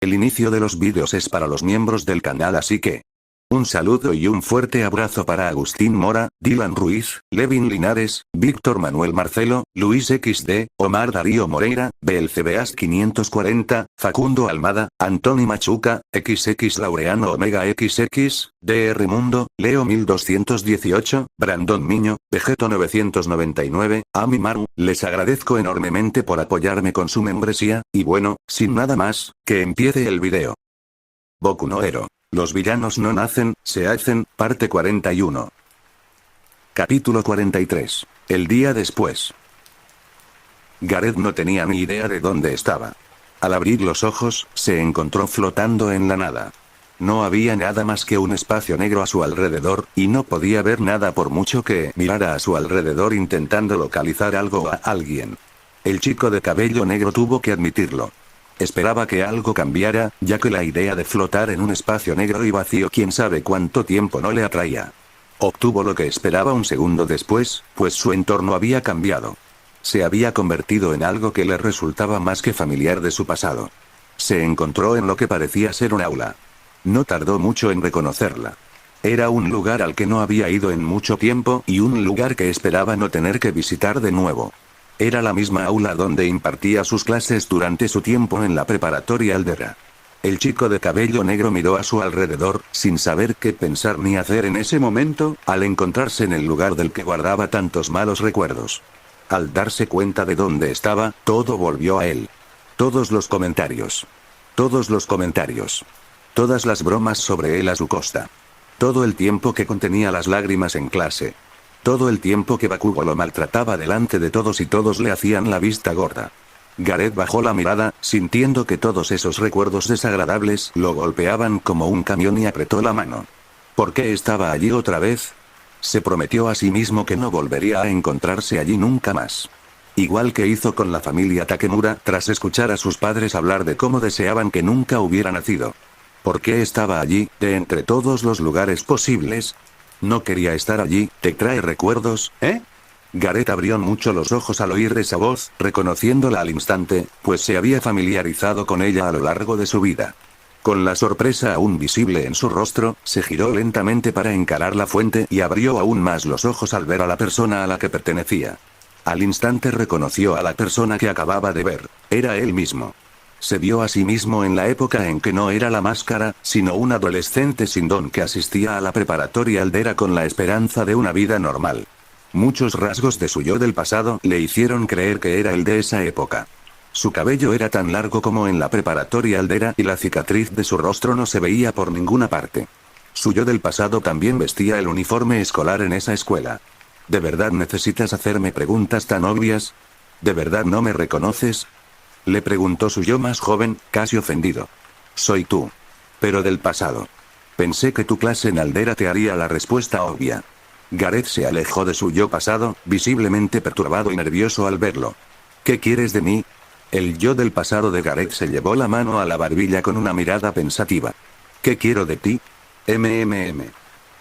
El inicio de los vídeos es para los miembros del canal, así que un saludo y un fuerte abrazo para Agustín Mora, Dylan Ruiz, Levin Linares, Víctor Manuel Marcelo, Luis XD, Omar Darío Moreira, Belcebeas 540, Facundo Almada, Antoni Machuca, XX Laureano Omega XX, DR Mundo, Leo 1218, Brandon Miño, Vegeto 999, Ami Maru. Les agradezco enormemente por apoyarme con su membresía, y bueno, sin nada más, que empiece el video. Boku no Hero. Los villanos no nacen, se hacen, parte 41. Capítulo 43. El día después. Gareth no tenía ni idea de dónde estaba. Al abrir los ojos, se encontró flotando en la nada. No había nada más que un espacio negro a su alrededor, y no podía ver nada por mucho que mirara a su alrededor intentando localizar algo o a alguien. El chico de cabello negro tuvo que admitirlo. Esperaba que algo cambiara, ya que la idea de flotar en un espacio negro y vacío quién sabe cuánto tiempo no le atraía. Obtuvo lo que esperaba un segundo después, pues su entorno había cambiado. Se había convertido en algo que le resultaba más que familiar de su pasado. Se encontró en lo que parecía ser un aula. No tardó mucho en reconocerla. Era un lugar al que no había ido en mucho tiempo, y un lugar que esperaba no tener que visitar de nuevo. Era la misma aula donde impartía sus clases durante su tiempo en la preparatoria Aldera. El chico de cabello negro miró a su alrededor, sin saber qué pensar ni hacer en ese momento, al encontrarse en el lugar del que guardaba tantos malos recuerdos. Al darse cuenta de dónde estaba, todo volvió a él. Todos los comentarios. Todos los comentarios. Todas las bromas sobre él a su costa. Todo el tiempo que contenía las lágrimas en clase. Todo el tiempo que Bakugo lo maltrataba delante de todos y todos le hacían la vista gorda. Gareth bajó la mirada, sintiendo que todos esos recuerdos desagradables lo golpeaban como un camión y apretó la mano. ¿Por qué estaba allí otra vez? Se prometió a sí mismo que no volvería a encontrarse allí nunca más. Igual que hizo con la familia Takemura tras escuchar a sus padres hablar de cómo deseaban que nunca hubiera nacido. ¿Por qué estaba allí, de entre todos los lugares posibles? No quería estar allí. ¿Te trae recuerdos, eh? Gareth abrió mucho los ojos al oír esa voz, reconociéndola al instante, pues se había familiarizado con ella a lo largo de su vida. Con la sorpresa aún visible en su rostro, se giró lentamente para encarar la fuente y abrió aún más los ojos al ver a la persona a la que pertenecía. Al instante reconoció a la persona que acababa de ver. Era él mismo. Se vio a sí mismo en la época en que no era la máscara, sino un adolescente sin don que asistía a la preparatoria Aldera con la esperanza de una vida normal. Muchos rasgos de su yo del pasado le hicieron creer que era el de esa época. Su cabello era tan largo como en la preparatoria Aldera y la cicatriz de su rostro no se veía por ninguna parte. Su yo del pasado también vestía el uniforme escolar en esa escuela. ¿De verdad necesitas hacerme preguntas tan obvias? ¿De verdad no me reconoces? Le preguntó su yo más joven, casi ofendido. Soy tú. Pero del pasado. Pensé que tu clase en Aldera te haría la respuesta obvia. Gareth se alejó de su yo pasado, visiblemente perturbado y nervioso al verlo. ¿Qué quieres de mí? El yo del pasado de Gareth se llevó la mano a la barbilla con una mirada pensativa. ¿Qué quiero de ti?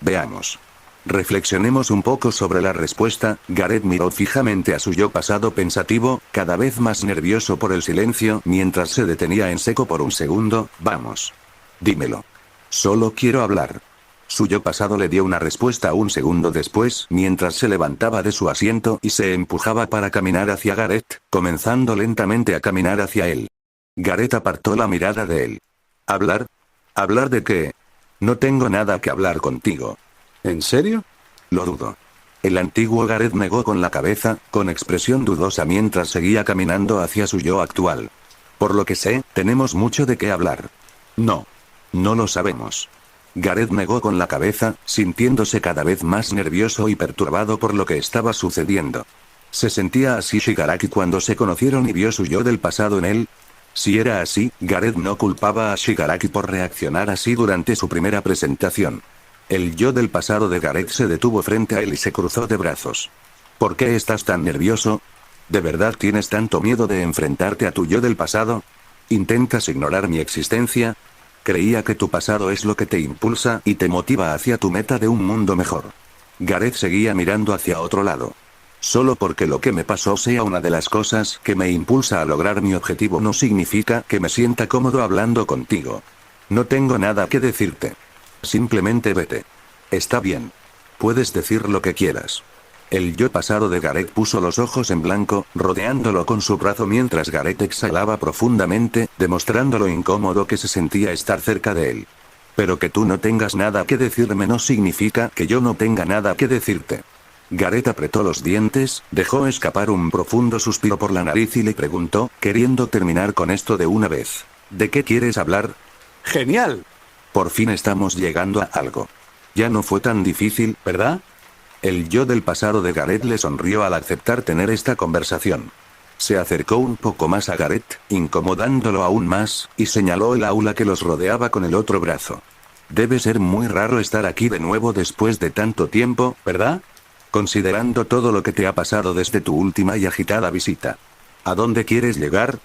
Veamos. Reflexionemos un poco sobre la respuesta. Gareth miró fijamente a su yo pasado pensativo, cada vez más nervioso por el silencio, mientras se detenía en seco por un segundo. Vamos. Dímelo. Solo quiero hablar. Su yo pasado le dio una respuesta un segundo después, mientras se levantaba de su asiento y se empujaba para caminar hacia Gareth, comenzando lentamente a caminar hacia él. Gareth apartó la mirada de él. ¿Hablar? ¿Hablar de qué? No tengo nada que hablar contigo. ¿En serio? Lo dudo. El antiguo Gareth negó con la cabeza, con expresión dudosa mientras seguía caminando hacia su yo actual. Por lo que sé, tenemos mucho de qué hablar. No. No lo sabemos. Gareth negó con la cabeza, sintiéndose cada vez más nervioso y perturbado por lo que estaba sucediendo. ¿Se sentía así Shigaraki cuando se conocieron y vio su yo del pasado en él? Si era así, Gareth no culpaba a Shigaraki por reaccionar así durante su primera presentación. El yo del pasado de Gareth se detuvo frente a él y se cruzó de brazos. ¿Por qué estás tan nervioso? ¿De verdad tienes tanto miedo de enfrentarte a tu yo del pasado? ¿Intentas ignorar mi existencia? Creía que tu pasado es lo que te impulsa y te motiva hacia tu meta de un mundo mejor. Gareth seguía mirando hacia otro lado. Solo porque lo que me pasó sea una de las cosas que me impulsa a lograr mi objetivo no significa que me sienta cómodo hablando contigo. No tengo nada que decirte. Simplemente vete. Está bien. Puedes decir lo que quieras. El yo pasado de Gareth puso los ojos en blanco, rodeándolo con su brazo mientras Gareth exhalaba profundamente, demostrando lo incómodo que se sentía estar cerca de él. Pero que tú no tengas nada que decirme no significa que yo no tenga nada que decirte. Gareth apretó los dientes, dejó escapar un profundo suspiro por la nariz y le preguntó, queriendo terminar con esto de una vez. ¿De qué quieres hablar? ¡Genial! Por fin estamos llegando a algo. Ya no fue tan difícil, ¿verdad? El yo del pasado de Gareth le sonrió al aceptar tener esta conversación. Se acercó un poco más a Gareth, incomodándolo aún más, y señaló el aula que los rodeaba con el otro brazo. Debe ser muy raro estar aquí de nuevo después de tanto tiempo, ¿verdad? Considerando todo lo que te ha pasado desde tu última y agitada visita. ¿A dónde quieres llegar?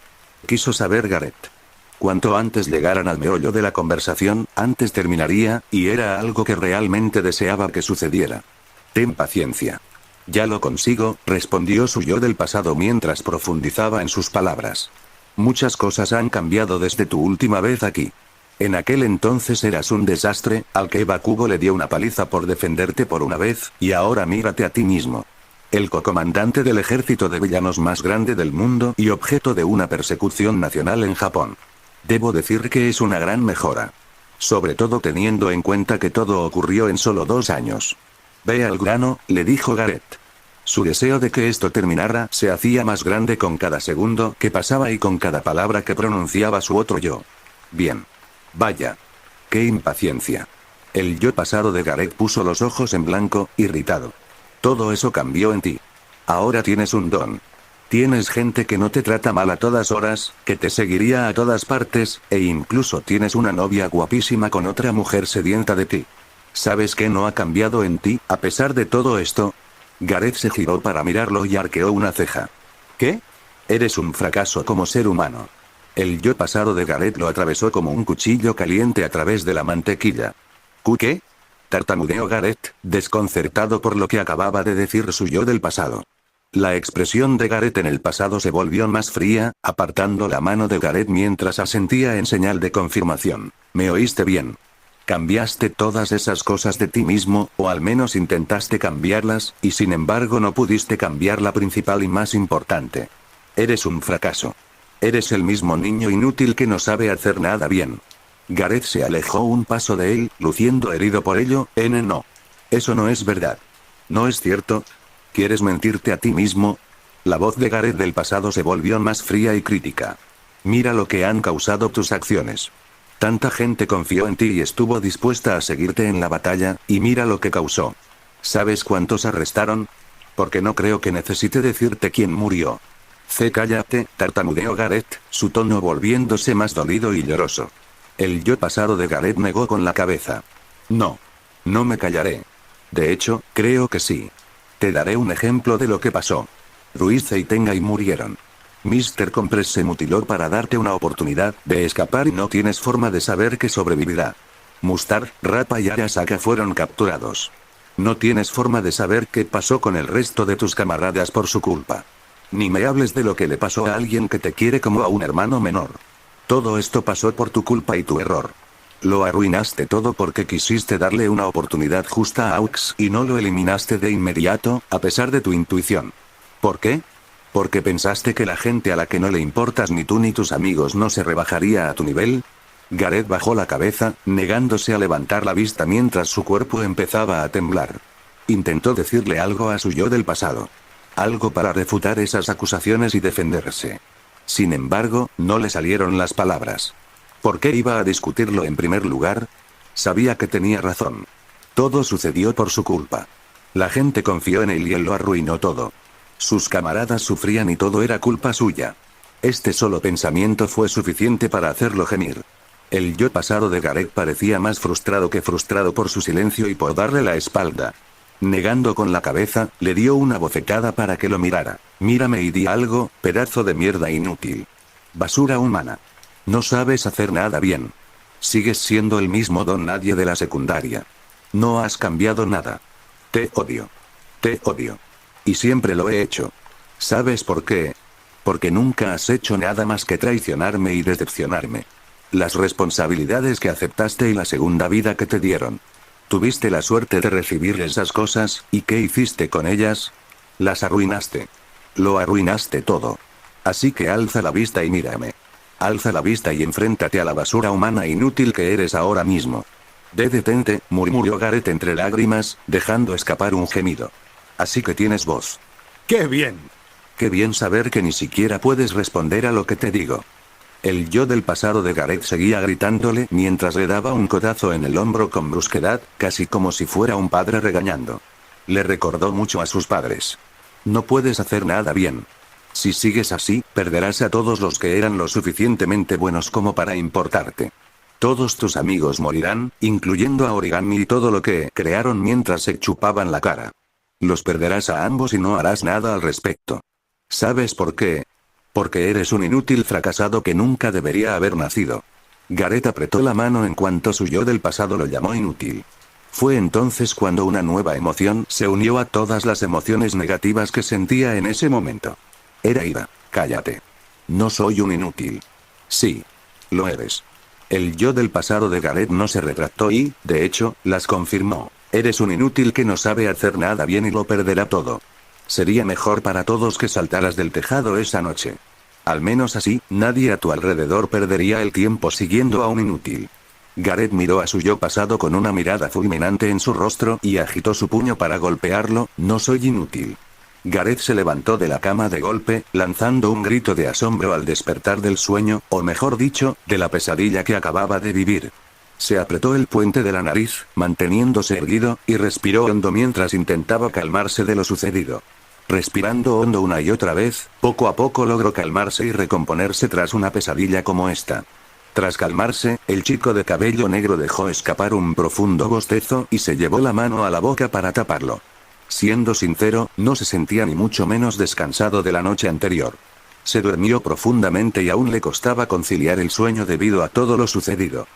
Quiso saber Gareth. Cuanto antes llegaran al meollo de la conversación, antes terminaría, y era algo que realmente deseaba que sucediera. Ten paciencia. Ya lo consigo, respondió su yo del pasado mientras profundizaba en sus palabras. Muchas cosas han cambiado desde tu última vez aquí. En aquel entonces eras un desastre, al que Bakugo le dio una paliza por defenderte por una vez, y ahora mírate a ti mismo. El cocomandante del ejército de villanos más grande del mundo y objeto de una persecución nacional en Japón. Debo decir que es una gran mejora. Sobre todo teniendo en cuenta que todo ocurrió en solo 2 años. Ve al grano, le dijo Gareth. Su deseo de que esto terminara se hacía más grande con cada segundo que pasaba y con cada palabra que pronunciaba su otro yo. Bien. Vaya. Qué impaciencia. El yo pasado de Gareth puso los ojos en blanco, irritado. Todo eso cambió en ti. Ahora tienes un don. Tienes gente que no te trata mal a todas horas, que te seguiría a todas partes, e incluso tienes una novia guapísima con otra mujer sedienta de ti. ¿Sabes qué no ha cambiado en ti, a pesar de todo esto? Gareth se giró para mirarlo y arqueó una ceja. ¿Qué? Eres un fracaso como ser humano. El yo pasado de Gareth lo atravesó como un cuchillo caliente a través de la mantequilla. ¿Qué? Tartamudeó Gareth, desconcertado por lo que acababa de decir su yo del pasado. La expresión de Gareth en el pasado se volvió más fría, apartando la mano de Gareth mientras asentía en señal de confirmación. ¿Me oíste bien? Cambiaste todas esas cosas de ti mismo, o al menos intentaste cambiarlas, y sin embargo no pudiste cambiar la principal y más importante. Eres un fracaso. Eres el mismo niño inútil que no sabe hacer nada bien. Gareth se alejó un paso de él, luciendo herido por ello. No. Eso no es verdad. ¿No es cierto? ¿Quieres mentirte a ti mismo? La voz de Gareth del pasado se volvió más fría y crítica. Mira lo que han causado tus acciones. Tanta gente confió en ti y estuvo dispuesta a seguirte en la batalla, y mira lo que causó. ¿Sabes cuántos arrestaron? Porque no creo que necesite decirte quién murió. Cállate, tartamudeó Gareth, su tono volviéndose más dolido y lloroso. El yo pasado de Gareth negó con la cabeza. No. No me callaré. De hecho, creo que sí. Te daré un ejemplo de lo que pasó. Ruiz y Tengai murieron. Mr. Compress se mutiló para darte una oportunidad de escapar y no tienes forma de saber que sobrevivirá. Mustar, Rappa y Arasaka fueron capturados. No tienes forma de saber qué pasó con el resto de tus camaradas por su culpa. Ni me hables de lo que le pasó a alguien que te quiere como a un hermano menor. Todo esto pasó por tu culpa y tu error. Lo arruinaste todo porque quisiste darle una oportunidad justa a Aux y no lo eliminaste de inmediato, a pesar de tu intuición. ¿Por qué? ¿Porque pensaste que la gente a la que no le importas ni tú ni tus amigos no se rebajaría a tu nivel? Gareth bajó la cabeza, negándose a levantar la vista mientras su cuerpo empezaba a temblar. Intentó decirle algo a su yo del pasado. Algo para refutar esas acusaciones y defenderse. Sin embargo, no le salieron las palabras. ¿Por qué iba a discutirlo en primer lugar? Sabía que tenía razón. Todo sucedió por su culpa. La gente confió en él y él lo arruinó todo. Sus camaradas sufrían y todo era culpa suya. Este solo pensamiento fue suficiente para hacerlo gemir. El yo pasado de Gareth parecía más frustrado que frustrado por su silencio y por darle la espalda. Negando con la cabeza, le dio una bofetada para que lo mirara. Mírame y di algo, pedazo de mierda inútil. Basura humana. No sabes hacer nada bien. Sigues siendo el mismo don nadie de la secundaria. No has cambiado nada. Te odio. Te odio. Y siempre lo he hecho. ¿Sabes por qué? Porque nunca has hecho nada más que traicionarme y decepcionarme. Las responsabilidades que aceptaste y la segunda vida que te dieron. Tuviste la suerte de recibir esas cosas, ¿y qué hiciste con ellas? Las arruinaste. Lo arruinaste todo. Así que alza la vista y mírame. Alza la vista y enfréntate a la basura humana inútil que eres ahora mismo. Detente, murmuró Gareth entre lágrimas, dejando escapar un gemido. Así que tienes voz. ¡Qué bien! Qué bien saber que ni siquiera puedes responder a lo que te digo. El yo del pasado de Gareth seguía gritándole mientras le daba un codazo en el hombro con brusquedad, casi como si fuera un padre regañando. Le recordó mucho a sus padres. No puedes hacer nada bien. Si sigues así, perderás a todos los que eran lo suficientemente buenos como para importarte. Todos tus amigos morirán, incluyendo a Origami y todo lo que crearon mientras se chupaban la cara. Los perderás a ambos y no harás nada al respecto. ¿Sabes por qué? Porque eres un inútil fracasado que nunca debería haber nacido. Gareth apretó la mano en cuanto su yo del pasado lo llamó inútil. Fue entonces cuando una nueva emoción se unió a todas las emociones negativas que sentía en ese momento. Era ira. Cállate. No soy un inútil. Sí. Lo eres. El yo del pasado de Gareth no se retractó y, de hecho, las confirmó. Eres un inútil que no sabe hacer nada bien y lo perderá todo. Sería mejor para todos que saltaras del tejado esa noche. Al menos así, nadie a tu alrededor perdería el tiempo siguiendo a un inútil. Gareth miró a su yo pasado con una mirada fulminante en su rostro y agitó su puño para golpearlo. No soy inútil. Gareth se levantó de la cama de golpe, lanzando un grito de asombro al despertar del sueño, o mejor dicho, de la pesadilla que acababa de vivir. Se apretó el puente de la nariz, manteniéndose erguido, y respiró hondo mientras intentaba calmarse de lo sucedido. Respirando hondo una y otra vez, poco a poco logró calmarse y recomponerse tras una pesadilla como esta. Tras calmarse, el chico de cabello negro dejó escapar un profundo bostezo y se llevó la mano a la boca para taparlo. Siendo sincero, no se sentía ni mucho menos descansado de la noche anterior. Se durmió profundamente y aún le costaba conciliar el sueño debido a todo lo sucedido.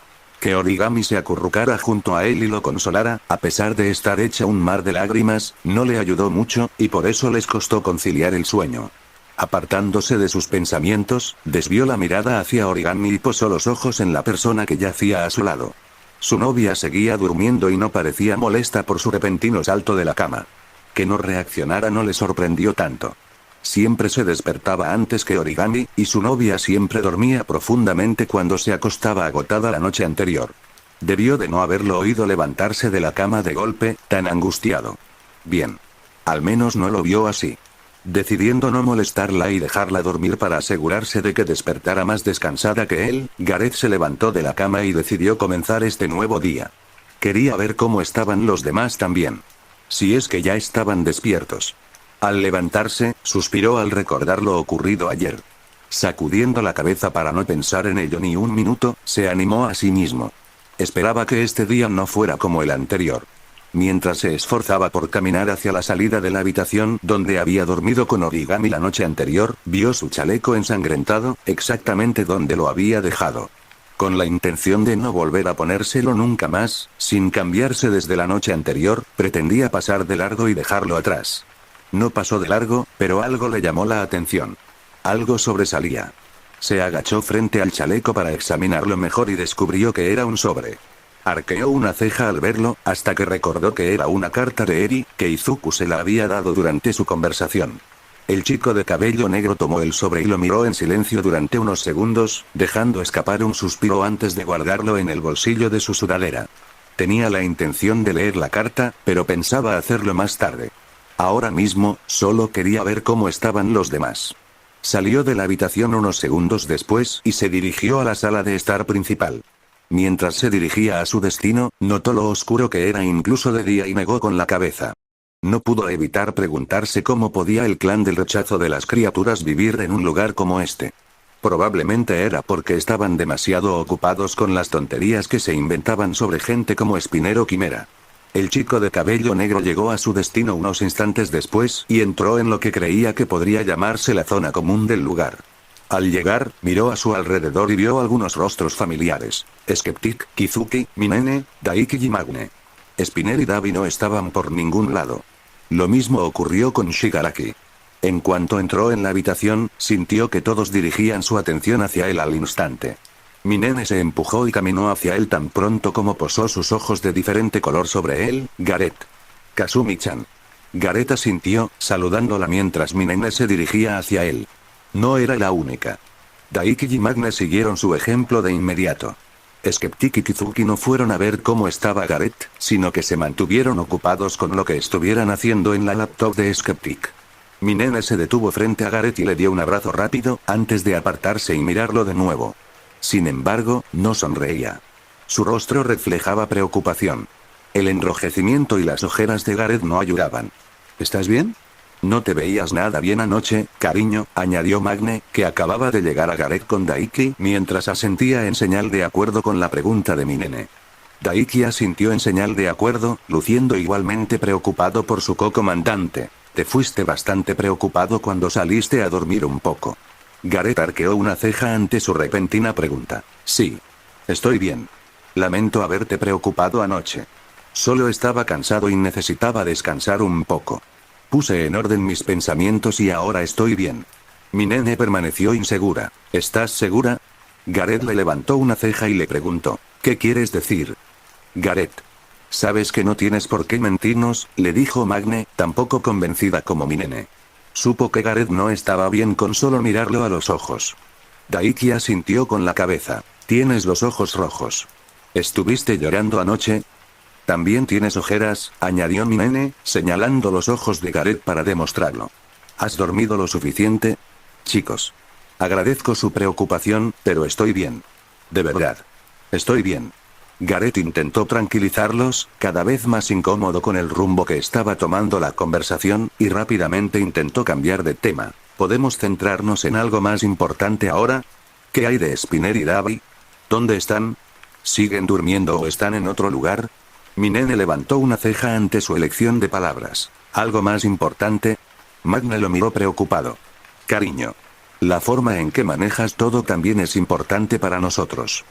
Que Origami se acurrucara junto a él y lo consolara, a pesar de estar hecha un mar de lágrimas, no le ayudó mucho, y por eso les costó conciliar el sueño. Apartándose de sus pensamientos, desvió la mirada hacia Origami y posó los ojos en la persona que yacía a su lado. Su novia seguía durmiendo y no parecía molesta por su repentino salto de la cama. Que no reaccionara no le sorprendió tanto. Siempre se despertaba antes que Origami, y su novia siempre dormía profundamente cuando se acostaba agotada la noche anterior. Debió de no haberlo oído levantarse de la cama de golpe, tan angustiado. Bien. Al menos no lo vio así. Decidiendo no molestarla y dejarla dormir para asegurarse de que despertara más descansada que él, Gareth se levantó de la cama y decidió comenzar este nuevo día. Quería ver cómo estaban los demás también. Si es que ya estaban despiertos. Al levantarse, suspiró al recordar lo ocurrido ayer. Sacudiendo la cabeza para no pensar en ello ni un minuto, se animó a sí mismo. Esperaba que este día no fuera como el anterior. Mientras se esforzaba por caminar hacia la salida de la habitación donde había dormido con Origami la noche anterior, vio su chaleco ensangrentado, exactamente donde lo había dejado. Con la intención de no volver a ponérselo nunca más, sin cambiarse desde la noche anterior, pretendía pasar de largo y dejarlo atrás. No pasó de largo, pero algo le llamó la atención. Algo sobresalía. Se agachó frente al chaleco para examinarlo mejor y descubrió que era un sobre. Arqueó una ceja al verlo, hasta que recordó que era una carta de Eri, que Izuku se la había dado durante su conversación. El chico de cabello negro tomó el sobre y lo miró en silencio durante unos segundos, dejando escapar un suspiro antes de guardarlo en el bolsillo de su sudadera. Tenía la intención de leer la carta, pero pensaba hacerlo más tarde. Ahora mismo, solo quería ver cómo estaban los demás. Salió de la habitación unos segundos después y se dirigió a la sala de estar principal. Mientras se dirigía a su destino, notó lo oscuro que era incluso de día y negó con la cabeza. No pudo evitar preguntarse cómo podía el clan del rechazo de las criaturas vivir en un lugar como este. Probablemente era porque estaban demasiado ocupados con las tonterías que se inventaban sobre gente como Spinero Quimera. El chico de cabello negro llegó a su destino unos instantes después y entró en lo que creía que podría llamarse la zona común del lugar. Al llegar, miró a su alrededor y vio algunos rostros familiares. Skeptic, Kizuki, Minene, Daiki y Magne. Spinner y Davi no estaban por ningún lado. Lo mismo ocurrió con Shigaraki. En cuanto entró en la habitación, sintió que todos dirigían su atención hacia él al instante. Minene se empujó y caminó hacia él tan pronto como posó sus ojos de diferente color sobre él. Gareth. Kazumi-chan. Gareth asintió, saludándola mientras Minene se dirigía hacia él. No era la única. Daiki y Magne siguieron su ejemplo de inmediato. Skeptic y Kizuki no fueron a ver cómo estaba Gareth, sino que se mantuvieron ocupados con lo que estuvieran haciendo en la laptop de Skeptic. Minene se detuvo frente a Gareth y le dio un abrazo rápido, antes de apartarse y mirarlo de nuevo. Sin embargo, no sonreía. Su rostro reflejaba preocupación. El enrojecimiento y las ojeras de Gareth no ayudaban. ¿Estás bien? No te veías nada bien anoche, cariño, añadió Magne, que acababa de llegar a Gareth con Daiki mientras asentía en señal de acuerdo con la pregunta de Minene. Daiki asintió en señal de acuerdo, luciendo igualmente preocupado por su co-comandante. Te fuiste bastante preocupado cuando saliste a dormir un poco. Gareth arqueó una ceja ante su repentina pregunta. Sí. Estoy bien. Lamento haberte preocupado anoche. Solo estaba cansado y necesitaba descansar un poco. Puse en orden mis pensamientos y ahora estoy bien. Minene permaneció insegura. ¿Estás segura? Gareth le levantó una ceja y le preguntó. ¿Qué quieres decir? Gareth. Sabes que no tienes por qué mentirnos, le dijo Magne, tampoco convencida como Minene. Supo que Gareth no estaba bien con solo mirarlo a los ojos. Daiki asintió con la cabeza. Tienes los ojos rojos. ¿Estuviste llorando anoche? También tienes ojeras, añadió Minene, señalando los ojos de Gareth para demostrarlo. ¿Has dormido lo suficiente? Chicos. Agradezco su preocupación, pero estoy bien. De verdad. Estoy bien. Gareth intentó tranquilizarlos, cada vez más incómodo con el rumbo que estaba tomando la conversación, y rápidamente intentó cambiar de tema. ¿Podemos centrarnos en algo más importante ahora? ¿Qué hay de Spinner y Davi? ¿Dónde están? ¿Siguen durmiendo o están en otro lugar? Minene levantó una ceja ante su elección de palabras. ¿Algo más importante? Magne lo miró preocupado. Cariño. La forma en que manejas todo también es importante para nosotros.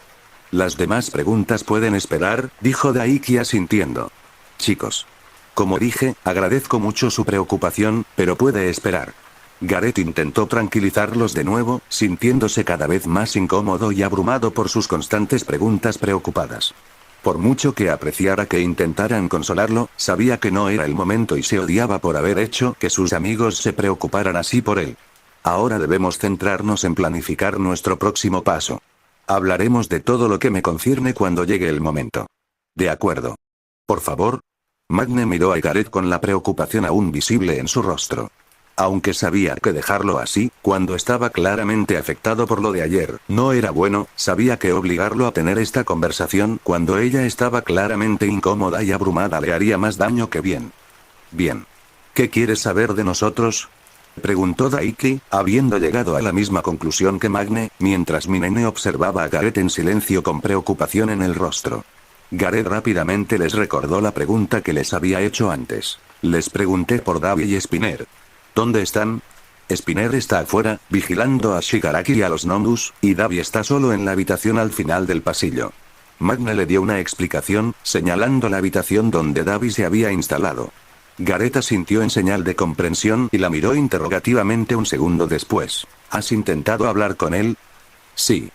Las demás preguntas pueden esperar, dijo Daiki asintiendo. Chicos. Como dije, agradezco mucho su preocupación, pero puede esperar. Gareth intentó tranquilizarlos de nuevo, sintiéndose cada vez más incómodo y abrumado por sus constantes preguntas preocupadas. Por mucho que apreciara que intentaran consolarlo, sabía que no era el momento y se odiaba por haber hecho que sus amigos se preocuparan así por él. Ahora debemos centrarnos en planificar nuestro próximo paso. Hablaremos de todo lo que me concierne cuando llegue el momento. De acuerdo. Por favor. Magne miró a Gareth con la preocupación aún visible en su rostro. Aunque sabía que dejarlo así, cuando estaba claramente afectado por lo de ayer, no era bueno, sabía que obligarlo a tener esta conversación cuando ella estaba claramente incómoda y abrumada le haría más daño que bien. Bien. ¿Qué quieres saber de nosotros? Preguntó Daiki, habiendo llegado a la misma conclusión que Magne, mientras Minene observaba a Gareth en silencio con preocupación en el rostro. Gareth rápidamente les recordó la pregunta que les había hecho antes. Les pregunté por Davi y Spinner. ¿Dónde están? Spinner está afuera, vigilando a Shigaraki y a los Nongus, y Davi está solo en la habitación al final del pasillo. Magne le dio una explicación, señalando la habitación donde Davi se había instalado. Gareth asintió en señal de comprensión y la miró interrogativamente un segundo después. ¿Has intentado hablar con él? Sí.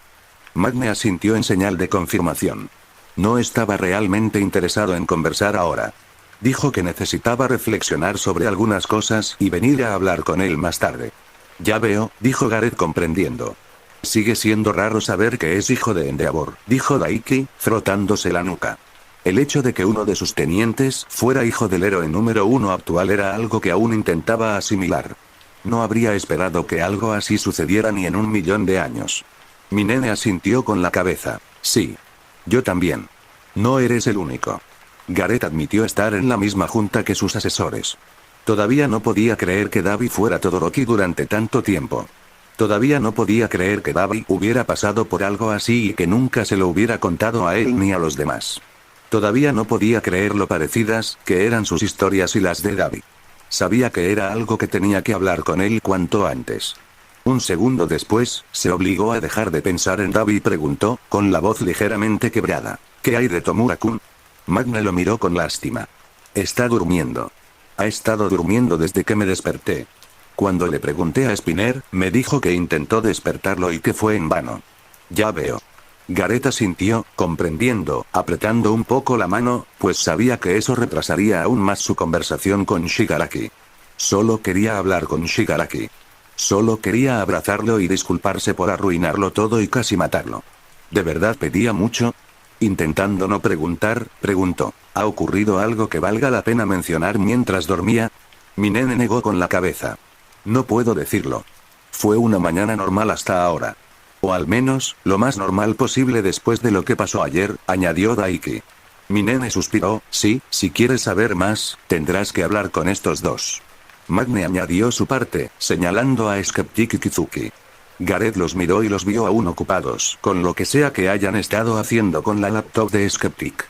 Magne asintió en señal de confirmación. No estaba realmente interesado en conversar ahora. Dijo que necesitaba reflexionar sobre algunas cosas y venir a hablar con él más tarde. Ya veo, dijo Gareth comprendiendo. Sigue siendo raro saber que es hijo de Endeavor, dijo Daiki, frotándose la nuca. El hecho de que uno de sus tenientes fuera hijo del héroe número 1 actual era algo que aún intentaba asimilar. No habría esperado que algo así sucediera ni en 1.000.000 de años. Minene asintió con la cabeza. Sí. Yo también. No eres el único. Gareth admitió estar en la misma junta que sus asesores. Todavía no podía creer que Davi fuera Todoroki durante tanto tiempo. Todavía no podía creer que Davi hubiera pasado por algo así y que nunca se lo hubiera contado a él ni a los demás. Todavía no podía creer lo parecidas que eran sus historias y las de Davi. Sabía que era algo que tenía que hablar con él cuanto antes. Un segundo después, se obligó a dejar de pensar en Davi y preguntó, con la voz ligeramente quebrada. ¿Qué hay de Tomura-kun? Magne lo miró con lástima. Está durmiendo. Ha estado durmiendo desde que me desperté. Cuando le pregunté a Spinner, me dijo que intentó despertarlo y que fue en vano. Ya veo. Gareth asintió, comprendiendo, apretando un poco la mano, pues sabía que eso retrasaría aún más su conversación con Shigaraki. Solo quería hablar con Shigaraki. Solo quería abrazarlo y disculparse por arruinarlo todo y casi matarlo. ¿De verdad pedía mucho? Intentando no preguntar, preguntó, ¿ha ocurrido algo que valga la pena mencionar mientras dormía? Mi nene negó con la cabeza. No puedo decirlo. Fue una mañana normal hasta ahora. O al menos, lo más normal posible después de lo que pasó ayer, añadió Daiki. Mi nene suspiró, sí, si quieres saber más, tendrás que hablar con estos dos. Magne añadió su parte, señalando a Skeptic y Kizuki. Gareth los miró y los vio aún ocupados con lo que sea que hayan estado haciendo con la laptop de Skeptic.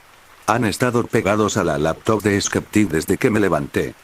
Han estado pegados a la laptop de Skeptic desde que me levanté.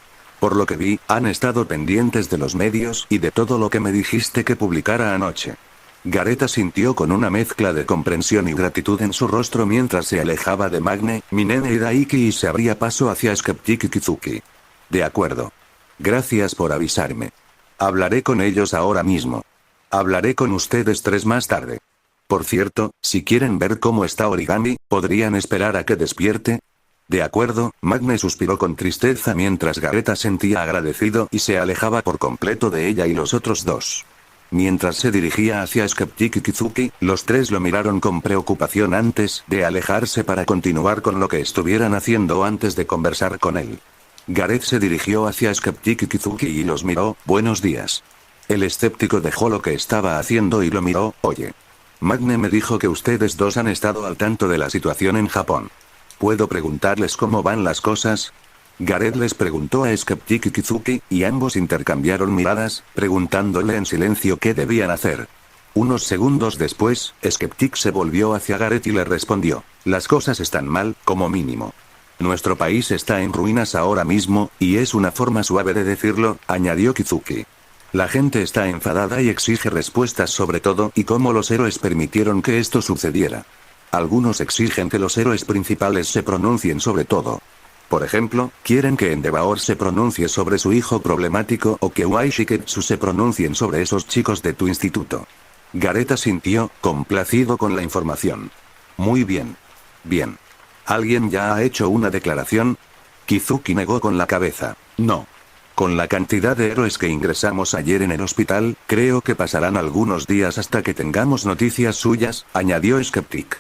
Por lo que vi, han estado pendientes de los medios y de todo lo que me dijiste que publicara anoche. Gareth asintió con una mezcla de comprensión y gratitud en su rostro mientras se alejaba de Magne, Minene y Daiki y se abría paso hacia Skeptic y Kizuki. De acuerdo. Gracias por avisarme. Hablaré con ellos ahora mismo. Hablaré con ustedes tres más tarde. Por cierto, si quieren ver cómo está Origami, ¿podrían esperar a que despierte? De acuerdo, Magne suspiró con tristeza mientras Gareth asentía agradecido y se alejaba por completo de ella y los otros dos. Mientras se dirigía hacia Skeptic y Kizuki, los tres lo miraron con preocupación antes de alejarse para continuar con lo que estuvieran haciendo antes de conversar con él. Gareth se dirigió hacia Skeptic y Kizuki y los miró, buenos días. El escéptico dejó lo que estaba haciendo y lo miró, oye. Magne me dijo que ustedes dos han estado al tanto de la situación en Japón. ¿Puedo preguntarles cómo van las cosas? Gareth les preguntó a Skeptic y Kizuki, y ambos intercambiaron miradas, preguntándole en silencio qué debían hacer. Unos segundos después, Skeptic se volvió hacia Gareth y le respondió, las cosas están mal, como mínimo. Nuestro país está en ruinas ahora mismo, y es una forma suave de decirlo, añadió Kizuki. La gente está enfadada y exige respuestas sobre todo y cómo los héroes permitieron que esto sucediera. Algunos exigen que los héroes principales se pronuncien sobre todo. Por ejemplo, quieren que Endeavor se pronuncie sobre su hijo problemático o que Wai Shiketsu se pronuncien sobre esos chicos de tu instituto. Gareth asintió, complacido con la información. Muy bien. Bien. ¿Alguien ya ha hecho una declaración? Kizuki negó con la cabeza. No. Con la cantidad de héroes que ingresamos ayer en el hospital, creo que pasarán algunos días hasta que tengamos noticias suyas, añadió Skeptic.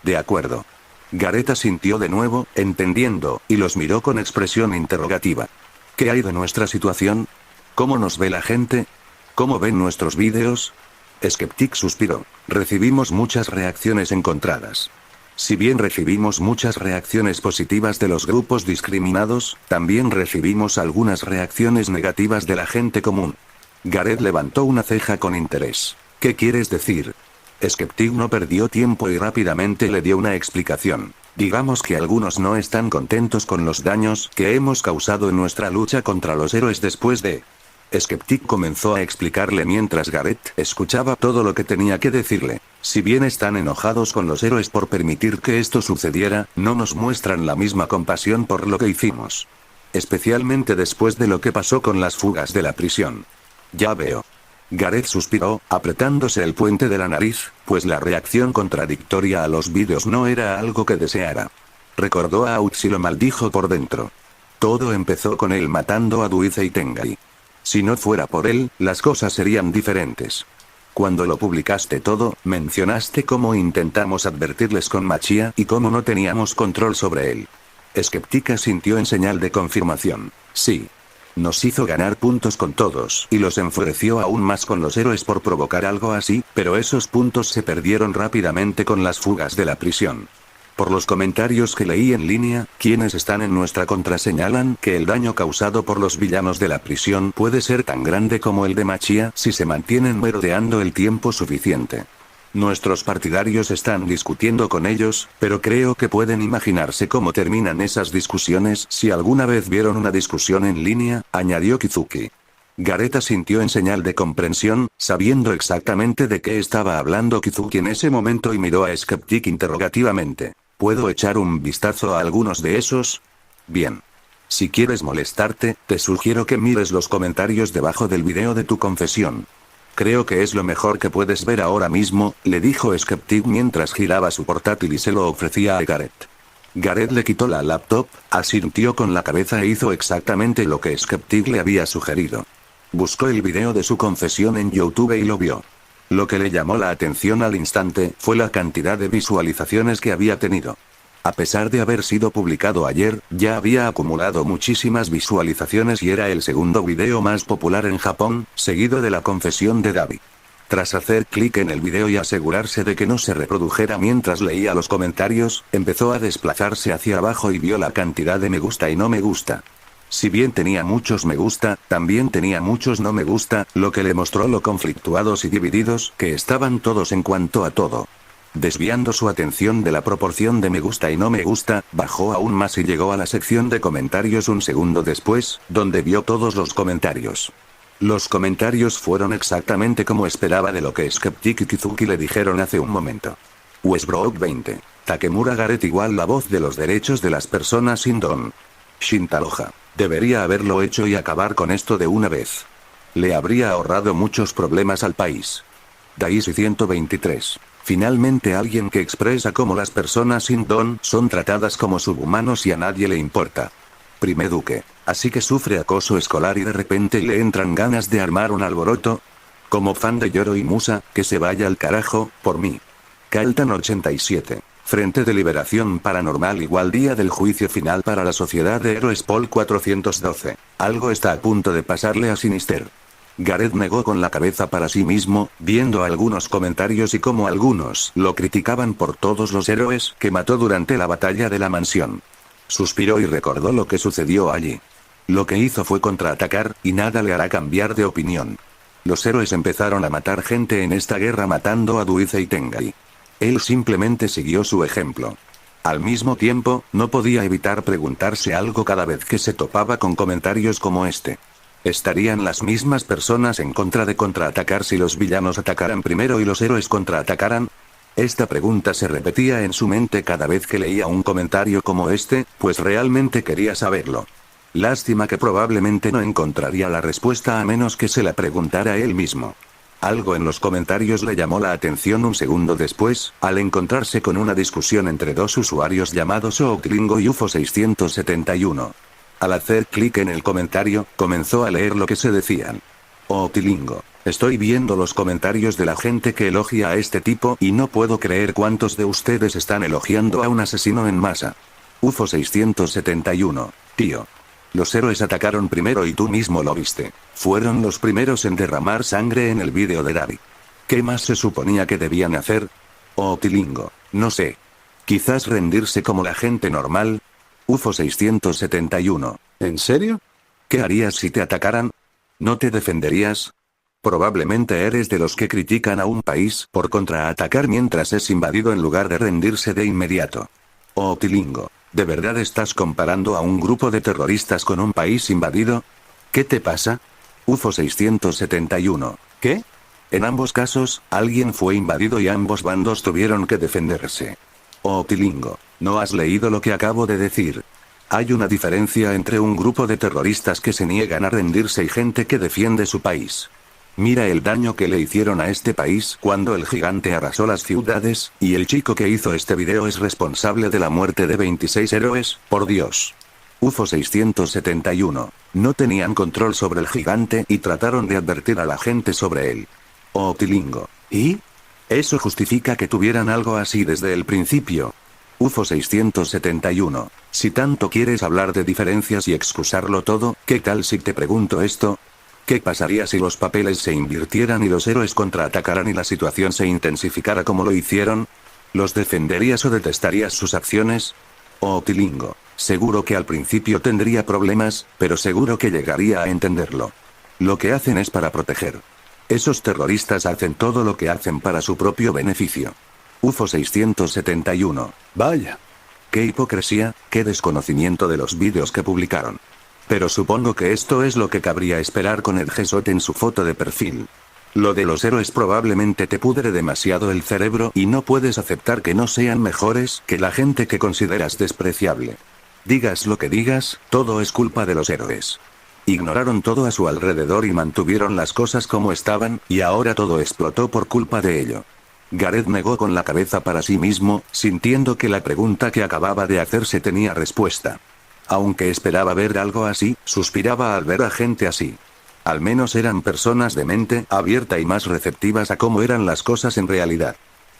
De acuerdo. Gareth asintió de nuevo, entendiendo, y los miró con expresión interrogativa. ¿Qué hay de nuestra situación? ¿Cómo nos ve la gente? ¿Cómo ven nuestros vídeos? Skeptic suspiró. Recibimos muchas reacciones encontradas. Si bien recibimos muchas reacciones positivas de los grupos discriminados, también recibimos algunas reacciones negativas de la gente común. Gareth levantó una ceja con interés. ¿Qué quieres decir? Skeptic no perdió tiempo y rápidamente le dio una explicación. Digamos que algunos no están contentos con los daños que hemos causado en nuestra lucha contra los héroes después de... Skeptic comenzó a explicarle mientras Gareth escuchaba todo lo que tenía que decirle. Si bien están enojados con los héroes por permitir que esto sucediera, no nos muestran la misma compasión por lo que hicimos. Especialmente después de lo que pasó con las fugas de la prisión. Ya veo. Gareth suspiró, apretándose el puente de la nariz, pues la reacción contradictoria a los vídeos no era algo que deseara. Recordó a Uchi y lo maldijo por dentro. Todo empezó con él matando a Duize y Tengai. Si no fuera por él, las cosas serían diferentes. Cuando lo publicaste todo, mencionaste cómo intentamos advertirles con Machia y cómo no teníamos control sobre él. Skeptic asintió en señal de confirmación. Sí. Nos hizo ganar puntos con todos y los enfureció aún más con los héroes por provocar algo así, pero esos puntos se perdieron rápidamente con las fugas de la prisión. Por los comentarios que leí en línea, quienes están en nuestra contra señalan que el daño causado por los villanos de la prisión puede ser tan grande como el de Machia si se mantienen merodeando el tiempo suficiente. Nuestros partidarios están discutiendo con ellos, pero creo que pueden imaginarse cómo terminan esas discusiones si alguna vez vieron una discusión en línea, añadió Kizuki. Gareth asintió en señal de comprensión, sabiendo exactamente de qué estaba hablando Kizuki en ese momento y miró a Skeptic interrogativamente. ¿Puedo echar un vistazo a algunos de esos? Bien. Si quieres molestarte, te sugiero que mires los comentarios debajo del video de tu confesión. Creo que es lo mejor que puedes ver ahora mismo, le dijo Skeptic mientras giraba su portátil y se lo ofrecía a Gareth. Gareth le quitó la laptop, asintió con la cabeza e hizo exactamente lo que Skeptic le había sugerido. Buscó el video de su confesión en YouTube y lo vio. Lo que le llamó la atención al instante fue la cantidad de visualizaciones que había tenido. A pesar de haber sido publicado ayer, ya había acumulado muchísimas visualizaciones y era el segundo video más popular en Japón, seguido de la confesión de Davi. Tras hacer clic en el video y asegurarse de que no se reprodujera mientras leía los comentarios, empezó a desplazarse hacia abajo y vio la cantidad de me gusta y no me gusta. Si bien tenía muchos me gusta, también tenía muchos no me gusta, lo que le mostró lo conflictuados y divididos que estaban todos en cuanto a todo. Desviando su atención de la proporción de me gusta y no me gusta, bajó aún más y llegó a la sección de comentarios un segundo después, donde vio todos los comentarios. Los comentarios fueron exactamente como esperaba de lo que Skeptic y Kizuki le dijeron hace un momento. Westbrook 20. Takemura Gareth igual la voz de los derechos de las personas sin don. Shintaloja. Debería haberlo hecho y acabar con esto de una vez. Le habría ahorrado muchos problemas al país. Daisy 123. Finalmente alguien que expresa cómo las personas sin don son tratadas como subhumanos y a nadie le importa. Prime Duque. Así que sufre acoso escolar y de repente le entran ganas de armar un alboroto. Como fan de Yoro y Musa, que se vaya al carajo, por mí. Kaltan 87. Frente de Liberación Paranormal igual día del juicio final para la Sociedad de Héroes Paul 412. Algo está a punto de pasarle a Sinister. Gareth negó con la cabeza para sí mismo, viendo algunos comentarios y cómo algunos lo criticaban por todos los héroes que mató durante la batalla de la mansión. Suspiró y recordó lo que sucedió allí. Lo que hizo fue contraatacar, y nada le hará cambiar de opinión. Los héroes empezaron a matar gente en esta guerra matando a Duize y Tengai. Él simplemente siguió su ejemplo. Al mismo tiempo, no podía evitar preguntarse algo cada vez que se topaba con comentarios como este. ¿Estarían las mismas personas en contra de contraatacar si los villanos atacaran primero y los héroes contraatacaran? Esta pregunta se repetía en su mente cada vez que leía un comentario como este, pues realmente quería saberlo. Lástima que probablemente no encontraría la respuesta a menos que se la preguntara a él mismo. Algo en los comentarios le llamó la atención un segundo después, al encontrarse con una discusión entre dos usuarios llamados Outlingo y UFO 671. Al hacer clic en el comentario, comenzó a leer lo que se decían. Otilingo. Estoy viendo los comentarios de la gente que elogia a este tipo y no puedo creer cuántos de ustedes están elogiando a un asesino en masa. UFO 671. Tío. Los héroes atacaron primero y tú mismo lo viste. Fueron los primeros en derramar sangre en el vídeo de Davi. ¿Qué más se suponía que debían hacer? Otilingo. No sé. Quizás rendirse como la gente normal. UFO 671. ¿En serio? ¿Qué harías si te atacaran? ¿No te defenderías? Probablemente eres de los que critican a un país por contraatacar mientras es invadido en lugar de rendirse de inmediato. Otilingo. ¿De verdad estás comparando a un grupo de terroristas con un país invadido? ¿Qué te pasa? UFO 671. ¿Qué? En ambos casos, alguien fue invadido y ambos bandos tuvieron que defenderse. Otilingo. ¿No has leído lo que acabo de decir? Hay una diferencia entre un grupo de terroristas que se niegan a rendirse y gente que defiende su país. Mira el daño que le hicieron a este país cuando el gigante arrasó las ciudades, y el chico que hizo este video es responsable de la muerte de 26 héroes, por Dios. UFO 671. No tenían control sobre el gigante y trataron de advertir a la gente sobre él. Otilingo. ¿Y? ¿Eso justifica que tuvieran algo así desde el principio? UFO 671. Si tanto quieres hablar de diferencias y excusarlo todo, ¿qué tal si te pregunto esto? ¿Qué pasaría si los papeles se invirtieran y los héroes contraatacaran y la situación se intensificara como lo hicieron? ¿Los defenderías o detestarías sus acciones? Otilingo. Seguro que al principio tendría problemas, pero seguro que llegaría a entenderlo. Lo que hacen es para proteger. Esos terroristas hacen todo lo que hacen para su propio beneficio. UFO 671. Vaya. Qué hipocresía, qué desconocimiento de los vídeos que publicaron. Pero supongo que esto es lo que cabría esperar con el Gesot en su foto de perfil. Lo de los héroes probablemente te pudre demasiado el cerebro y no puedes aceptar que no sean mejores que la gente que consideras despreciable. Digas lo que digas, todo es culpa de los héroes. Ignoraron todo a su alrededor y mantuvieron las cosas como estaban, y ahora todo explotó por culpa de ello. Gareth negó con la cabeza para sí mismo, sintiendo que la pregunta que acababa de hacerse tenía respuesta. Aunque esperaba ver algo así, suspiraba al ver a gente así. Al menos eran personas de mente abierta y más receptivas a cómo eran las cosas en realidad.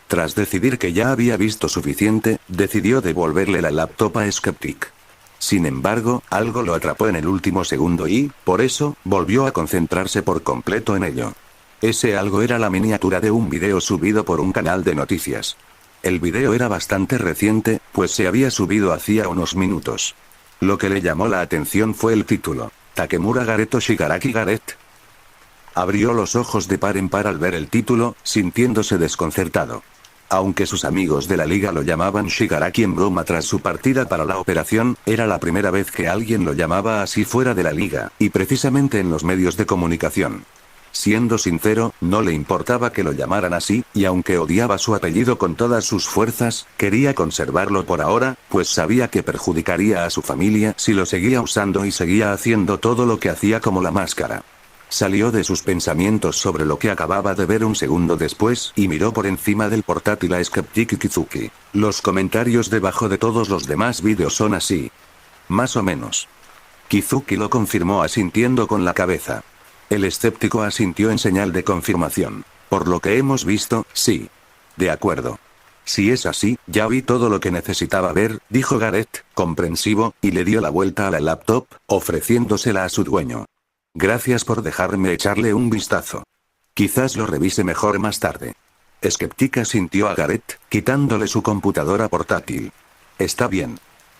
Tras decidir que ya había visto suficiente, decidió devolverle la laptop a Skeptic. Sin embargo, algo lo atrapó en el último segundo y, por eso, volvió a concentrarse por completo en ello. Ese algo era la miniatura de un video subido por un canal de noticias. El video era bastante reciente, pues se había subido hacía unos minutos. Lo que le llamó la atención fue el título. Takemura Gareth o Shigaraki Gareth. Abrió los ojos de par en par al ver el título, sintiéndose desconcertado. Aunque sus amigos de la liga lo llamaban Shigaraki en broma tras su partida para la operación, era la primera vez que alguien lo llamaba así fuera de la liga, y precisamente en los medios de comunicación. Siendo sincero, no le importaba que lo llamaran así, y aunque odiaba su apellido con todas sus fuerzas, quería conservarlo por ahora, pues sabía que perjudicaría a su familia si lo seguía usando y seguía haciendo todo lo que hacía como la máscara. Salió de sus pensamientos sobre lo que acababa de ver un segundo después y miró por encima del portátil a Skeptic y Kizuki. Los comentarios debajo de todos los demás vídeos son así. Más o menos. Kizuki lo confirmó asintiendo con la cabeza. El escéptico asintió en señal de confirmación. Por lo que hemos visto, sí. De acuerdo. Si es así, ya vi todo lo que necesitaba ver, dijo Gareth, comprensivo, y le dio la vuelta a la laptop, ofreciéndosela a su dueño. Gracias por dejarme echarle un vistazo. Quizás lo revise mejor más tarde. Skeptic asintió a Gareth, quitándole su computadora portátil. Está bien.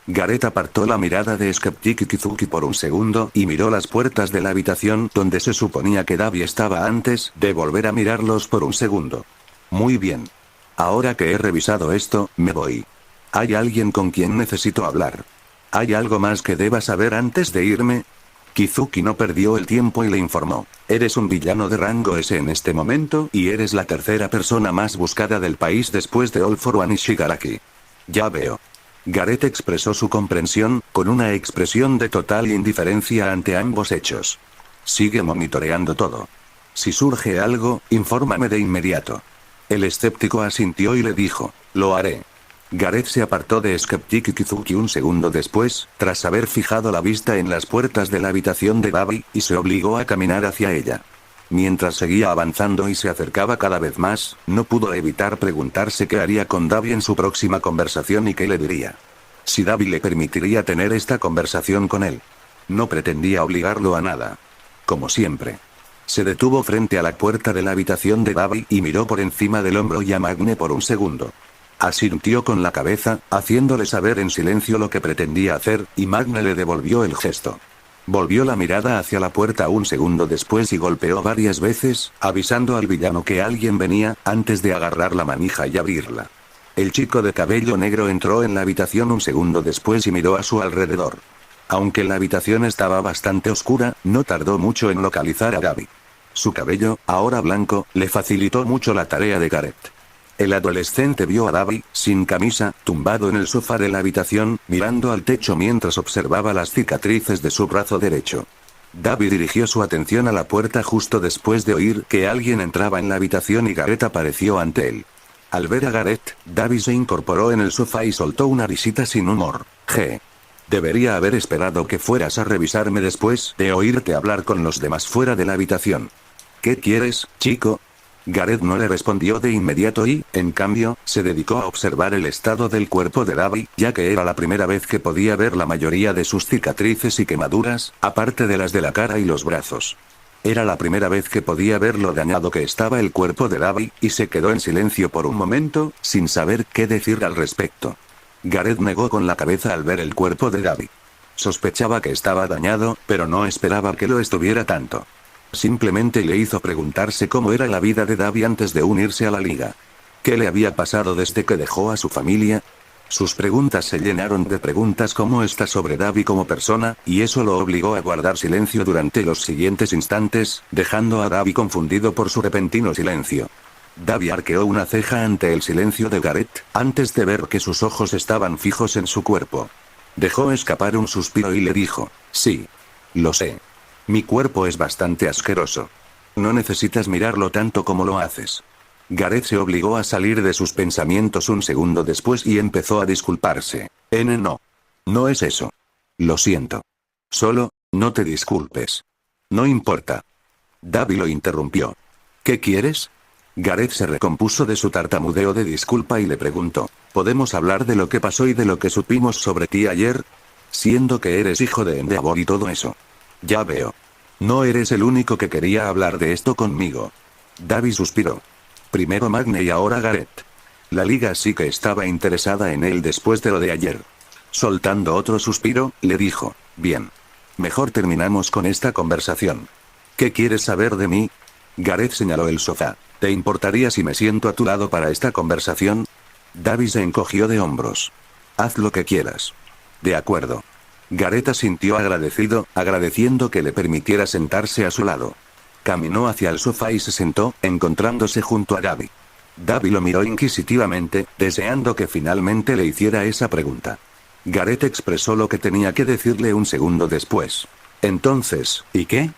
Gareth apartó la mirada de Skeptic y Kizuki por un segundo y miró las puertas de la habitación donde se suponía que Davi estaba antes de volver a mirarlos por un segundo. Muy bien. Ahora que he revisado esto, me voy. ¿Hay alguien con quien necesito hablar? ¿Hay algo más que deba saber antes de irme? Kizuki no perdió el tiempo y le informó. Eres un villano de rango S en este momento y eres la tercera persona más buscada del país después de All for One y Shigaraki. Ya veo. Gareth expresó su comprensión, con una expresión de total indiferencia ante ambos hechos. Sigue monitoreando todo. Si surge algo, infórmame de inmediato. El escéptico asintió y le dijo, lo haré. Gareth se apartó de Skeptic y Kizuki un segundo después, tras haber fijado la vista en las puertas de la habitación de Davi, y se obligó a caminar hacia ella. Mientras seguía avanzando y se acercaba cada vez más, no pudo evitar preguntarse qué haría con Davi en su próxima conversación y qué le diría. Si Davi le permitiría tener esta conversación con él. No pretendía obligarlo a nada. Como siempre. Se detuvo frente a la puerta de la habitación de Davi y miró por encima del hombro a Magne por un segundo. Asintió con la cabeza, haciéndole saber en silencio lo que pretendía hacer, y Magne le devolvió el gesto. Volvió la mirada hacia la puerta un segundo después y golpeó varias veces, avisando al villano que alguien venía, antes de agarrar la manija y abrirla. El chico de cabello negro entró en la habitación un segundo después y miró a su alrededor. Aunque la habitación estaba bastante oscura, no tardó mucho en localizar a Davi. Su cabello, ahora blanco, le facilitó mucho la tarea de Gareth. El adolescente vio a Davi, sin camisa, tumbado en el sofá de la habitación, mirando al techo mientras observaba las cicatrices de su brazo derecho. Davi dirigió su atención a la puerta justo después de oír que alguien entraba en la habitación y Gareth apareció ante él. Al ver a Gareth, Davi se incorporó en el sofá y soltó una risita sin humor. Debería haber esperado que fueras a revisarme después de oírte hablar con los demás fuera de la habitación. ¿Qué quieres, chico? Gareth no le respondió de inmediato y, en cambio, se dedicó a observar el estado del cuerpo de Davi, ya que era la primera vez que podía ver la mayoría de sus cicatrices y quemaduras, aparte de las de la cara y los brazos. Era la primera vez que podía ver lo dañado que estaba el cuerpo de Davi, y se quedó en silencio por un momento, sin saber qué decir al respecto. Gareth negó con la cabeza al ver el cuerpo de Davi. Sospechaba que estaba dañado, pero no esperaba que lo estuviera tanto. Simplemente le hizo preguntarse cómo era la vida de Davi antes de unirse a la liga. ¿Qué le había pasado desde que dejó a su familia? Sus preguntas se llenaron de preguntas como esta sobre Davi como persona, y eso lo obligó a guardar silencio durante los siguientes instantes, dejando a Davi confundido por su repentino silencio. Davi arqueó una ceja ante el silencio de Gareth, antes de ver que sus ojos estaban fijos en su cuerpo. Dejó escapar un suspiro y le dijo, sí. Lo sé. Mi cuerpo es bastante asqueroso. No necesitas mirarlo tanto como lo haces. Gareth se obligó a salir de sus pensamientos un segundo después y empezó a disculparse. No. No es eso. Lo siento. Solo, no te disculpes. No importa. Davi lo interrumpió. ¿Qué quieres? Gareth se recompuso de su tartamudeo de disculpa y le preguntó, ¿podemos hablar de lo que pasó y de lo que supimos sobre ti ayer? Siendo que eres hijo de Endeavor y todo eso. Ya veo. No eres el único que quería hablar de esto conmigo. Davi suspiró. Primero Magne y ahora Gareth. La liga sí que estaba interesada en él después de lo de ayer. Soltando otro suspiro, le dijo, bien. Mejor terminamos con esta conversación. ¿Qué quieres saber de mí? Gareth señaló el sofá. ¿Te importaría si me siento a tu lado para esta conversación? Davi se encogió de hombros. Haz lo que quieras. De acuerdo. Gareth asintió agradecido, agradeciendo que le permitiera sentarse a su lado. Caminó hacia el sofá y se sentó, encontrándose junto a Davi. Davi lo miró inquisitivamente, deseando que finalmente le hiciera esa pregunta. Gareth expresó lo que tenía que decirle un segundo después. Entonces, ¿y qué?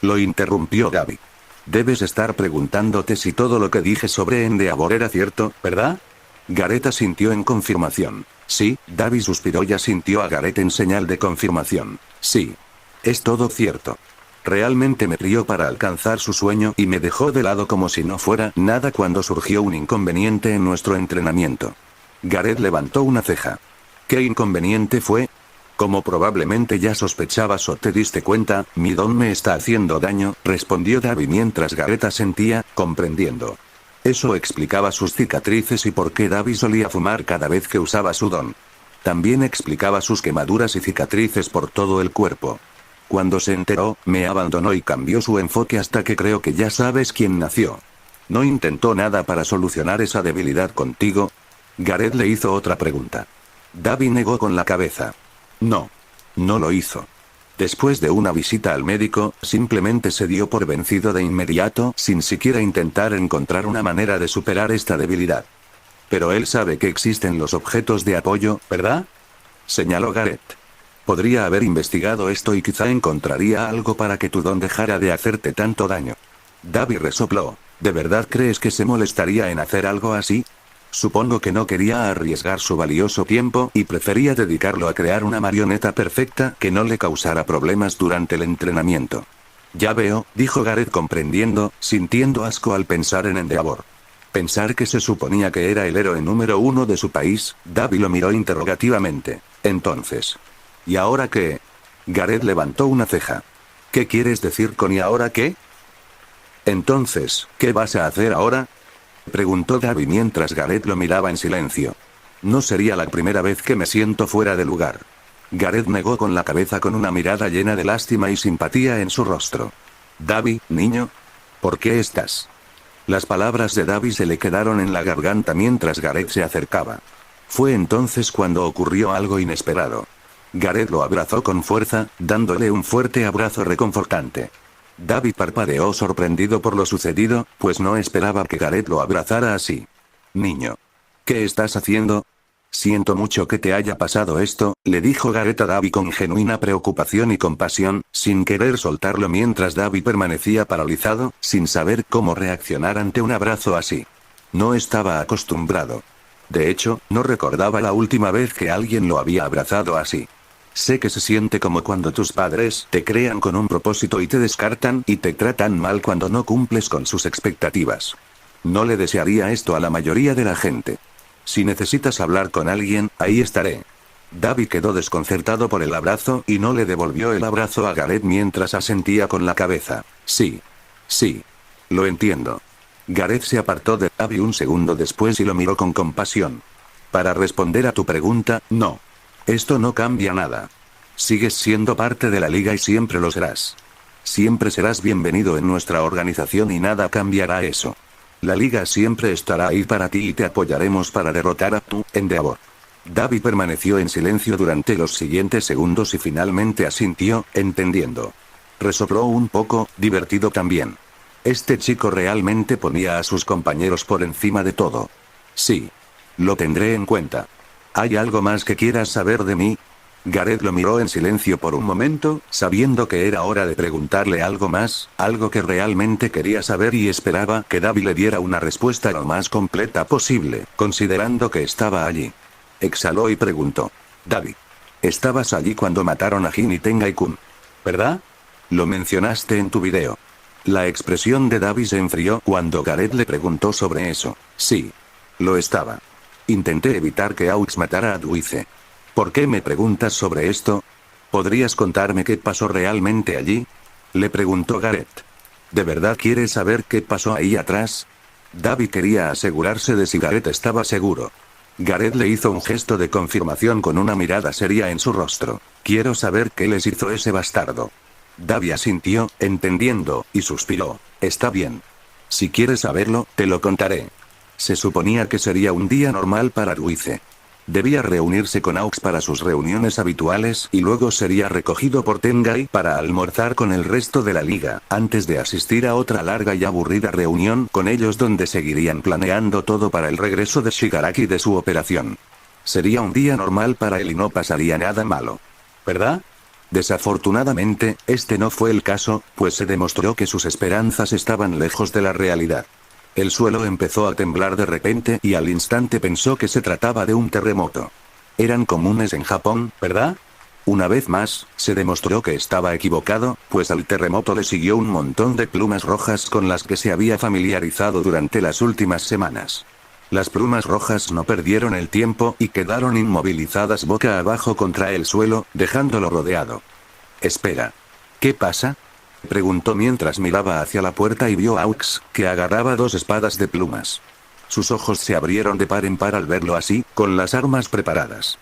Lo interrumpió Davi. Debes estar preguntándote si todo lo que dije sobre Endeavor era cierto, ¿verdad? Gareth asintió en confirmación. Sí, Davi suspiró y asintió a Gareth en señal de confirmación. Sí. Es todo cierto. Realmente me crió para alcanzar su sueño y me dejó de lado como si no fuera nada cuando surgió un inconveniente en nuestro entrenamiento. Gareth levantó una ceja. ¿Qué inconveniente fue? Como probablemente ya sospechabas o te diste cuenta, mi don me está haciendo daño, respondió Davi mientras Gareth asentía, comprendiendo. Eso explicaba sus cicatrices y por qué Davi solía fumar cada vez que usaba su don. También explicaba sus quemaduras y cicatrices por todo el cuerpo. Cuando se enteró, me abandonó y cambió su enfoque hasta que creo que ya sabes quién nació. ¿No intentó nada para solucionar esa debilidad contigo? Gareth le hizo otra pregunta. Davi negó con la cabeza. No. No lo hizo. Después de una visita al médico, simplemente se dio por vencido de inmediato, sin siquiera intentar encontrar una manera de superar esta debilidad. Pero él sabe que existen los objetos de apoyo, ¿verdad? Señaló Gareth. Podría haber investigado esto y quizá encontraría algo para que tu don dejara de hacerte tanto daño. Davi resopló. ¿De verdad crees que se molestaría en hacer algo así? Supongo que no quería arriesgar su valioso tiempo y prefería dedicarlo a crear una marioneta perfecta que no le causara problemas durante el entrenamiento. Ya veo, dijo Gareth comprendiendo, sintiendo asco al pensar en Endeavor. Pensar que se suponía que era el héroe número 1 de su país, Davi lo miró interrogativamente. Entonces. ¿Y ahora qué? Gareth levantó una ceja. ¿Qué quieres decir con ¿y ahora qué? Entonces, ¿qué vas a hacer ahora? Preguntó Davi mientras Gareth lo miraba en silencio. No sería la primera vez que me siento fuera de lugar. Gareth negó con la cabeza con una mirada llena de lástima y simpatía en su rostro. Davi, niño. ¿Por qué estás? Las palabras de Davi se le quedaron en la garganta mientras Gareth se acercaba. Fue entonces cuando ocurrió algo inesperado. Gareth lo abrazó con fuerza, dándole un fuerte abrazo reconfortante. Davi parpadeó sorprendido por lo sucedido, pues no esperaba que Gareth lo abrazara así. Niño. ¿Qué estás haciendo? Siento mucho que te haya pasado esto, le dijo Gareth a Davi con genuina preocupación y compasión, sin querer soltarlo mientras Davi permanecía paralizado, sin saber cómo reaccionar ante un abrazo así. No estaba acostumbrado. De hecho, no recordaba la última vez que alguien lo había abrazado así. Sé que se siente como cuando tus padres te crean con un propósito y te descartan y te tratan mal cuando no cumples con sus expectativas. No le desearía esto a la mayoría de la gente. Si necesitas hablar con alguien, ahí estaré. Davi quedó desconcertado por el abrazo y no le devolvió el abrazo a Gareth mientras asentía con la cabeza. Sí. Sí. Lo entiendo. Gareth se apartó de Davi un segundo después y lo miró con compasión. Para responder a tu pregunta, no. Esto no cambia nada. Sigues siendo parte de la liga y siempre lo serás. Siempre serás bienvenido en nuestra organización y nada cambiará eso. La liga siempre estará ahí para ti y te apoyaremos para derrotar a tu Endeavor. Davi permaneció en silencio durante los siguientes segundos y finalmente asintió, entendiendo. Resopló un poco, divertido también. Este chico realmente ponía a sus compañeros por encima de todo. Sí. Lo tendré en cuenta. ¿Hay algo más que quieras saber de mí? Gareth lo miró en silencio por un momento, sabiendo que era hora de preguntarle algo más, algo que realmente quería saber y esperaba que Davi le diera una respuesta lo más completa posible, considerando que estaba allí. Exhaló y preguntó. Davi. Estabas allí cuando mataron a Jin y Tengai-kun, ¿verdad? Lo mencionaste en tu video. La expresión de Davi se enfrió cuando Gareth le preguntó sobre eso. Sí. Lo estaba. Intenté evitar que Aux matara a Dwayne. ¿Por qué me preguntas sobre esto? ¿Podrías contarme qué pasó realmente allí? Le preguntó Gareth. ¿De verdad quieres saber qué pasó ahí atrás? Davi quería asegurarse de si Gareth estaba seguro. Gareth le hizo un gesto de confirmación con una mirada seria en su rostro. Quiero saber qué les hizo ese bastardo. Davi asintió, entendiendo, y suspiró. Está bien. Si quieres saberlo, te lo contaré. Se suponía que sería un día normal para Dwayne. Debía reunirse con Aux para sus reuniones habituales y luego sería recogido por Tengai para almorzar con el resto de la liga, antes de asistir a otra larga y aburrida reunión con ellos donde seguirían planeando todo para el regreso de Shigaraki de su operación. Sería un día normal para él y no pasaría nada malo. ¿Verdad? Desafortunadamente, este no fue el caso, pues se demostró que sus esperanzas estaban lejos de la realidad. El suelo empezó a temblar de repente y al instante pensó que se trataba de un terremoto. Eran comunes en Japón, ¿verdad? Una vez más, se demostró que estaba equivocado, pues al terremoto le siguió un montón de plumas rojas con las que se había familiarizado durante las últimas semanas. Las plumas rojas no perdieron el tiempo y quedaron inmovilizadas boca abajo contra el suelo, dejándolo rodeado. Espera. ¿Qué pasa? Preguntó mientras miraba hacia la puerta y vio a Aux, que agarraba dos espadas de plumas. Sus ojos se abrieron de par en par al verlo así, con las armas preparadas.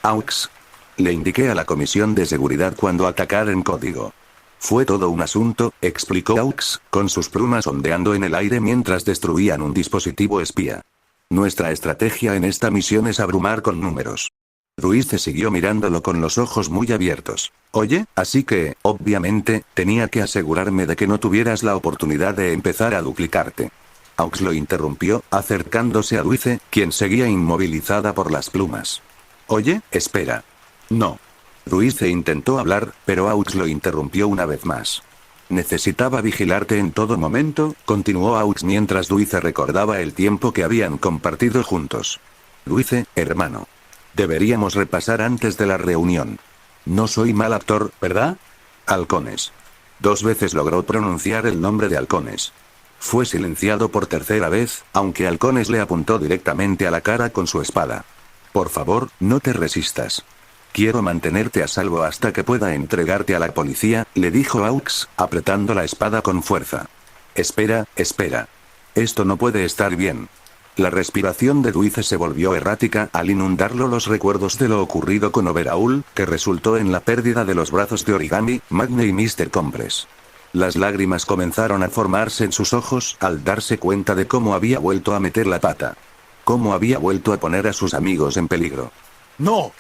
Aux. Le indiqué a la comisión de seguridad cuando atacar en código. Fue todo un asunto, explicó Aux, con sus plumas ondeando en el aire mientras destruían un dispositivo espía. Nuestra estrategia en esta misión es abrumar con números. Ruiz siguió mirándolo con los ojos muy abiertos. Oye, así que, obviamente, tenía que asegurarme de que no tuvieras la oportunidad de empezar a duplicarte. Aux lo interrumpió, acercándose a Ruiz, quien seguía inmovilizada por las plumas. Oye, espera. No. Ruiz intentó hablar, pero Aux lo interrumpió una vez más. Necesitaba vigilarte en todo momento, continuó Aux mientras Ruiz recordaba el tiempo que habían compartido juntos. Ruiz, hermano. Deberíamos repasar antes de la reunión. No soy mal actor, ¿verdad? Halcones. 2 veces logró pronunciar el nombre de Halcones. Fue silenciado por tercera vez, aunque Halcones le apuntó directamente a la cara con su espada. Por favor, no te resistas. Quiero mantenerte a salvo hasta que pueda entregarte a la policía, le dijo Aux, apretando la espada con fuerza. Espera, espera. Esto no puede estar bien. La respiración de Dwayne se volvió errática al inundarlo los recuerdos de lo ocurrido con Overhaul, que resultó en la pérdida de los brazos de Origami, Magne y Mr. Compress. Las lágrimas comenzaron a formarse en sus ojos al darse cuenta de cómo había vuelto a meter la pata. Cómo había vuelto a poner a sus amigos en peligro. ¡No!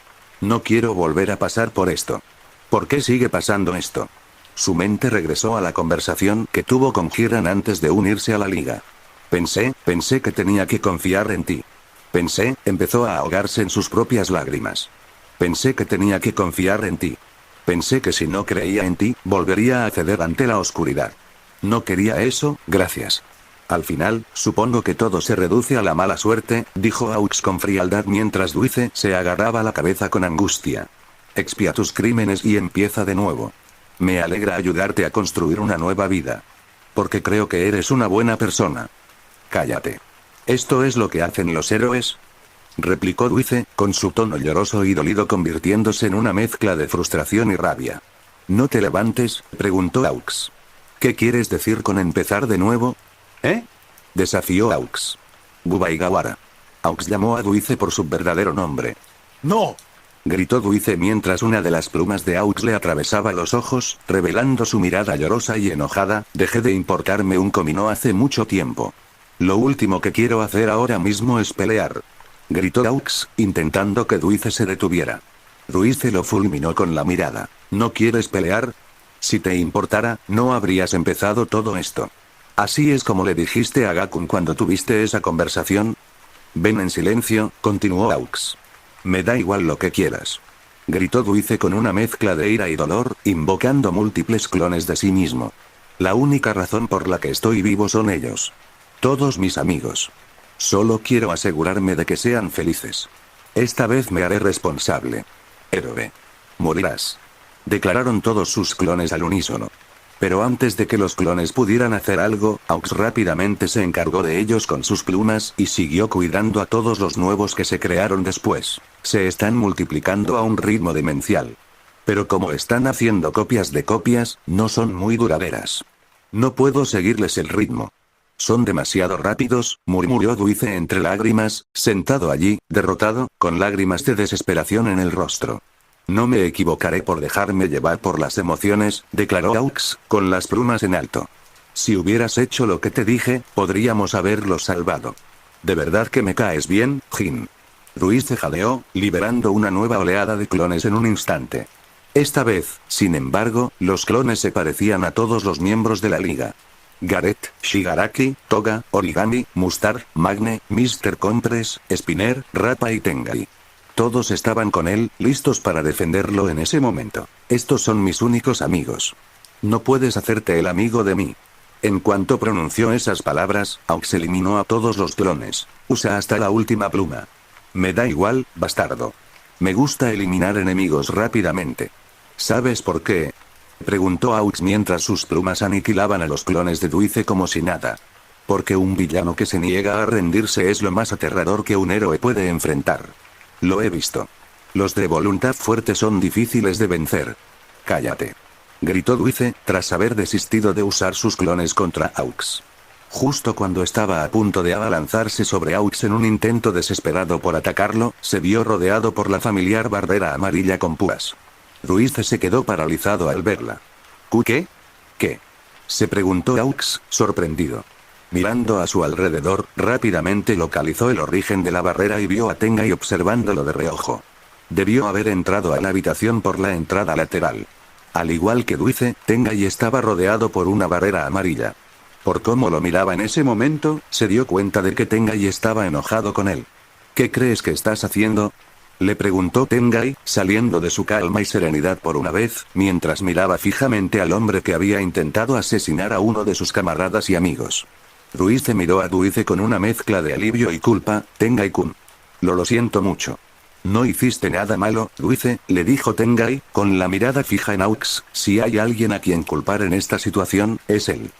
No quiero volver a pasar por esto. ¿Por qué sigue pasando esto? Su mente regresó a la conversación que tuvo con Kiran antes de unirse a la liga. Pensé que tenía que confiar en ti. Empezó a ahogarse en sus propias lágrimas. Pensé que tenía que confiar en ti. Pensé que si no creía en ti, volvería a ceder ante la oscuridad. No quería eso, gracias. Al final, supongo que todo se reduce a la mala suerte, dijo Aux con frialdad mientras Dwayne se agarraba la cabeza con angustia. Expía tus crímenes y empieza de nuevo. Me alegra ayudarte a construir una nueva vida. Porque creo que eres una buena persona. Cállate. ¿Esto es lo que hacen los héroes? Replicó Dwayne, con su tono lloroso y dolido convirtiéndose en una mezcla de frustración y rabia. ¿No te levantes?, preguntó Aux. ¿Qué quieres decir con empezar de nuevo? ¿Eh? Desafió Aux. Bubaigawara. Aux llamó a Dwayne por su verdadero nombre. ¡No! Gritó Dwayne mientras una de las plumas de Aux le atravesaba los ojos, revelando su mirada llorosa y enojada. Dejé de importarme un comino hace mucho tiempo. Lo último que quiero hacer ahora mismo es pelear. Gritó Aux, intentando que Dwayne se detuviera. Dwayne lo fulminó con la mirada. ¿No quieres pelear? Si te importara, no habrías empezado todo esto. ¿Así es como le dijiste a Gakun cuando tuviste esa conversación? Ven en silencio, continuó Aux. Me da igual lo que quieras. Gritó Duice con una mezcla de ira y dolor, invocando múltiples clones de sí mismo. La única razón por la que estoy vivo son ellos. Todos mis amigos. Solo quiero asegurarme de que sean felices. Esta vez me haré responsable. Héroe. Morirás. Declararon todos sus clones al unísono. Pero antes de que los clones pudieran hacer algo, Aux rápidamente se encargó de ellos con sus plumas y siguió cuidando a todos los nuevos que se crearon después. Se están multiplicando a un ritmo demencial. Pero como están haciendo copias de copias, no son muy duraderas. No puedo seguirles el ritmo. Son demasiado rápidos, murmuró Duice entre lágrimas, sentado allí, derrotado, con lágrimas de desesperación en el rostro. No me equivocaré por dejarme llevar por las emociones, declaró Aux, con las plumas en alto. Si hubieras hecho lo que te dije, podríamos haberlos salvado. De verdad que me caes bien, Jin. Duice jadeó, liberando una nueva oleada de clones en un instante. Esta vez, sin embargo, los clones se parecían a todos los miembros de la liga. Gareth, Shigaraki, Toga, Origami, Mustard, Magne, Mr. Compress, Spinner, Rappa y Tengai. Todos estaban con él, listos para defenderlo en ese momento. Estos son mis únicos amigos. No puedes hacerte el amigo de mí. En cuanto pronunció esas palabras, Aux eliminó a todos los clones. Usa hasta la última pluma. Me da igual, bastardo. Me gusta eliminar enemigos rápidamente. ¿Sabes por qué? Preguntó Aux mientras sus plumas aniquilaban a los clones de Duice como si nada. Porque un villano que se niega a rendirse es lo más aterrador que un héroe puede enfrentar. Lo he visto. Los de voluntad fuerte son difíciles de vencer. Cállate. Gritó Duice, tras haber desistido de usar sus clones contra Aux. Justo cuando estaba a punto de abalanzarse sobre Aux en un intento desesperado por atacarlo, se vio rodeado por la familiar barrera amarilla con púas. Duice se quedó paralizado al verla. ¿Qué? ¿Qué? Se preguntó Aux, sorprendido. Mirando a su alrededor, rápidamente localizó el origen de la barrera y vio a Tengai observándolo de reojo. Debió haber entrado a la habitación por la entrada lateral. Al igual que Duice, Tengai estaba rodeado por una barrera amarilla. Por cómo lo miraba en ese momento, se dio cuenta de que Tengai estaba enojado con él. ¿Qué crees que estás haciendo? Le preguntó Tengai, saliendo de su calma y serenidad por una vez, mientras miraba fijamente al hombre que había intentado asesinar a uno de sus camaradas y amigos. Duice miró a Duice con una mezcla de alivio y culpa. Tengai-kun. Lo siento mucho. No hiciste nada malo, Duice, le dijo Tengai, con la mirada fija en Aux. Si hay alguien a quien culpar en esta situación, es él.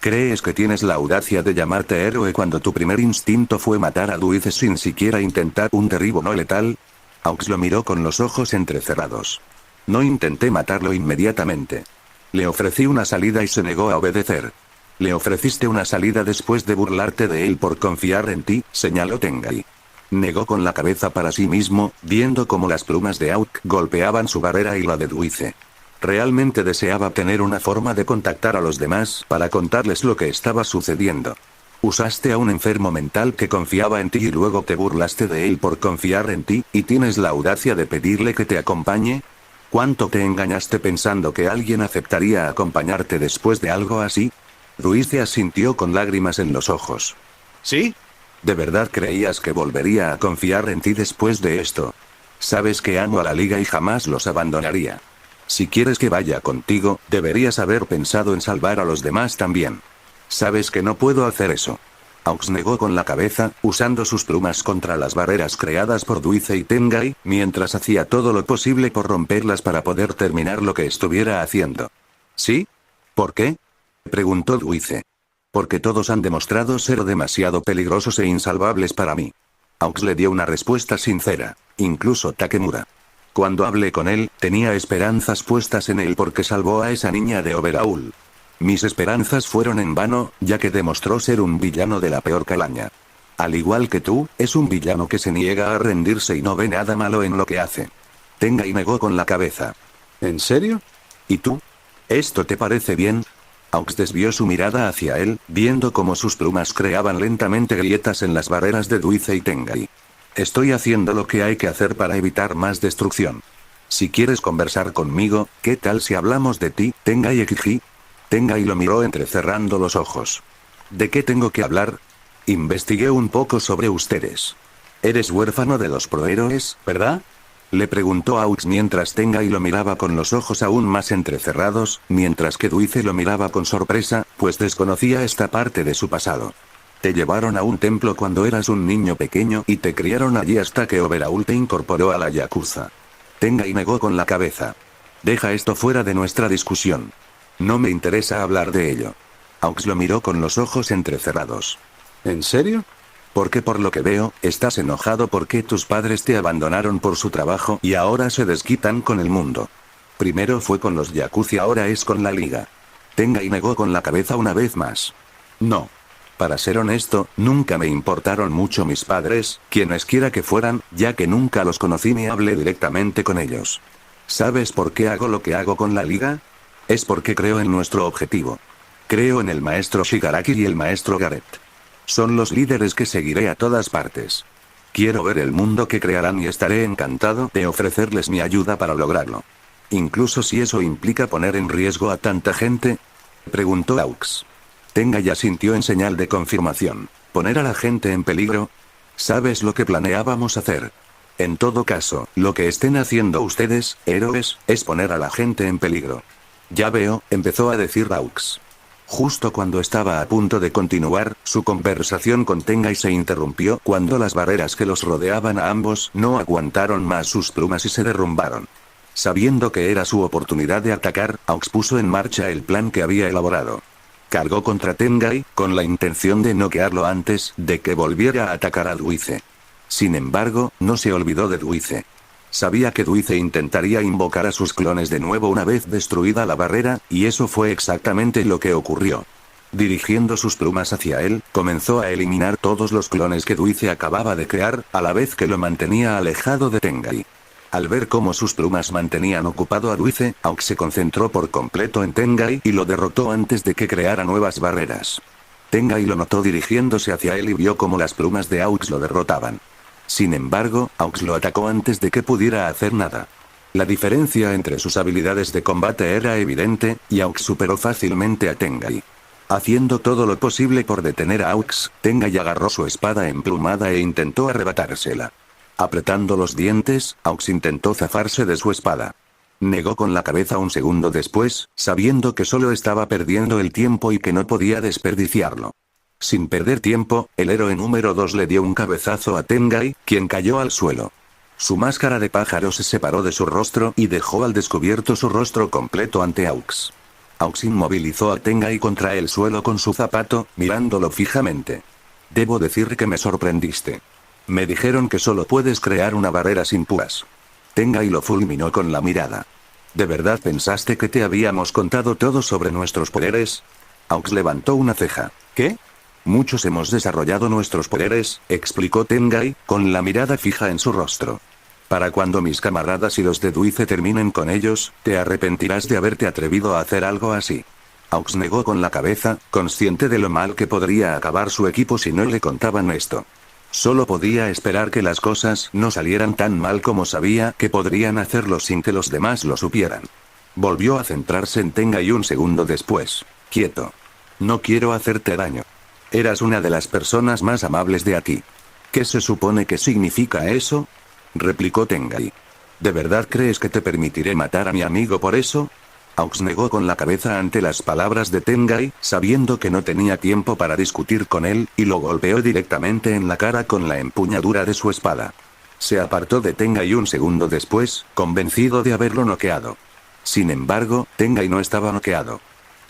¿Crees que tienes la audacia de llamarte héroe cuando tu primer instinto fue matar a Duice sin siquiera intentar un derribo no letal? Aux lo miró con los ojos entrecerrados. No intenté matarlo inmediatamente. Le ofrecí una salida y se negó a obedecer. Le ofreciste una salida después de burlarte de él por confiar en ti, señaló Tengai. Negó con la cabeza para sí mismo, viendo cómo las plumas de Aux golpeaban su barrera y la de Duice. Realmente deseaba tener una forma de contactar a los demás para contarles lo que estaba sucediendo. Usaste a un enfermo mental que confiaba en ti y luego te burlaste de él por confiar en ti, y tienes la audacia de pedirle que te acompañe. ¿Cuánto te engañaste pensando que alguien aceptaría acompañarte después de algo así? Duice asintió con lágrimas en los ojos. ¿Sí? ¿De verdad creías que volvería a confiar en ti después de esto? Sabes que amo a la liga y jamás los abandonaría. Si quieres que vaya contigo, deberías haber pensado en salvar a los demás también. Sabes que no puedo hacer eso. Aux negó con la cabeza, usando sus plumas contra las barreras creadas por Duice y Tengai, mientras hacía todo lo posible por romperlas para poder terminar lo que estuviera haciendo. ¿Sí? ¿Por qué? Preguntó Duice. Porque todos han demostrado ser demasiado peligrosos e insalvables para mí. Aux le dio una respuesta sincera, incluso Takemura. Cuando hablé con él, tenía esperanzas puestas en él porque salvó a esa niña de Overhaul. Mis esperanzas fueron en vano, ya que demostró ser un villano de la peor calaña. Al igual que tú, es un villano que se niega a rendirse y no ve nada malo en lo que hace. Tengai negó con la cabeza. ¿En serio? ¿Y tú? ¿Esto te parece bien? Aux desvió su mirada hacia él, viendo cómo sus plumas creaban lentamente grietas en las barreras de Duice y Tengai. Estoy haciendo lo que hay que hacer para evitar más destrucción. Si quieres conversar conmigo, ¿qué tal si hablamos de ti, Tengai Ekiji? Tengai lo miró entrecerrando los ojos. ¿De qué tengo que hablar? Investigué un poco sobre ustedes. Eres huérfano de los prohéroes, ¿verdad? Le preguntó Aux mientras Tengai lo miraba con los ojos aún más entrecerrados, mientras que Dulce lo miraba con sorpresa, pues desconocía esta parte de su pasado. Te llevaron a un templo cuando eras un niño pequeño y te criaron allí hasta que Overhaul te incorporó a la Yakuza. Tengai negó con la cabeza. Deja esto fuera de nuestra discusión. No me interesa hablar de ello. Aux lo miró con los ojos entrecerrados. ¿En serio? Porque por lo que veo, estás enojado porque tus padres te abandonaron por su trabajo y ahora se desquitan con el mundo. Primero fue con los Yakuza y ahora es con la liga. Tengai negó con la cabeza una vez más. No. Para ser honesto, nunca me importaron mucho mis padres, quienes quiera que fueran, ya que nunca los conocí ni hablé directamente con ellos. ¿Sabes por qué hago lo que hago con la liga? Es porque creo en nuestro objetivo. Creo en el maestro Shigaraki y el maestro Garrett. Son los líderes que seguiré a todas partes. Quiero ver el mundo que crearán y estaré encantado de ofrecerles mi ayuda para lograrlo. Incluso si eso implica poner en riesgo a tanta gente, preguntó Aux. Tengai asintió en señal de confirmación. ¿Poner a la gente en peligro? ¿Sabes lo que planeábamos hacer? En todo caso, lo que estén haciendo ustedes, héroes, es poner a la gente en peligro. Ya veo, empezó a decir Aux. Justo cuando estaba a punto de continuar, su conversación con Tengai se interrumpió cuando las barreras que los rodeaban a ambos no aguantaron más sus plumas y se derrumbaron. Sabiendo que era su oportunidad de atacar, Aux puso en marcha el plan que había elaborado. Cargó contra Tengai, con la intención de noquearlo antes de que volviera a atacar a Dulce. Sin embargo, no se olvidó de Dulce. Sabía que Dulce intentaría invocar a sus clones de nuevo una vez destruida la barrera, y eso fue exactamente lo que ocurrió. Dirigiendo sus plumas hacia él, comenzó a eliminar todos los clones que Dulce acababa de crear, a la vez que lo mantenía alejado de Tengai. Al ver cómo sus plumas mantenían ocupado a Dulce, Aux se concentró por completo en Tengai y lo derrotó antes de que creara nuevas barreras. Tengai lo notó dirigiéndose hacia él y vio cómo las plumas de Aux lo derrotaban. Sin embargo, Aux lo atacó antes de que pudiera hacer nada. La diferencia entre sus habilidades de combate era evidente, y Aux superó fácilmente a Tengai. Haciendo todo lo posible por detener a Aux, Tengai agarró su espada emplumada e intentó arrebatársela. Apretando los dientes, Aux intentó zafarse de su espada. Negó con la cabeza un segundo después, sabiendo que solo estaba perdiendo el tiempo y que no podía desperdiciarlo. Sin perder tiempo, el héroe número 2 le dio un cabezazo a Tengai, quien cayó al suelo. Su máscara de pájaro se separó de su rostro y dejó al descubierto su rostro completo ante Aux. Aux inmovilizó a Tengai contra el suelo con su zapato, mirándolo fijamente. Debo decir que me sorprendiste. Me dijeron que solo puedes crear una barrera sin púas. Tengai lo fulminó con la mirada. ¿De verdad pensaste que te habíamos contado todo sobre nuestros poderes? Aux levantó una ceja. ¿Qué? Muchos hemos desarrollado nuestros poderes, explicó Tengai, con la mirada fija en su rostro. Para cuando mis camaradas y los de Dulce terminen con ellos, te arrepentirás de haberte atrevido a hacer algo así. Aux negó con la cabeza, consciente de lo mal que podría acabar su equipo si no le contaban esto. Solo podía esperar que las cosas no salieran tan mal como sabía que podrían hacerlo sin que los demás lo supieran. Volvió a centrarse en Tengai un segundo después. Quieto. No quiero hacerte daño. Eras una de las personas más amables de aquí. ¿Qué se supone que significa eso? Replicó Tengai. ¿De verdad crees que te permitiré matar a mi amigo por eso? Aux negó con la cabeza ante las palabras de Tengai, sabiendo que no tenía tiempo para discutir con él, y lo golpeó directamente en la cara con la empuñadura de su espada. Se apartó de Tengai un segundo después, convencido de haberlo noqueado. Sin embargo, Tengai no estaba noqueado.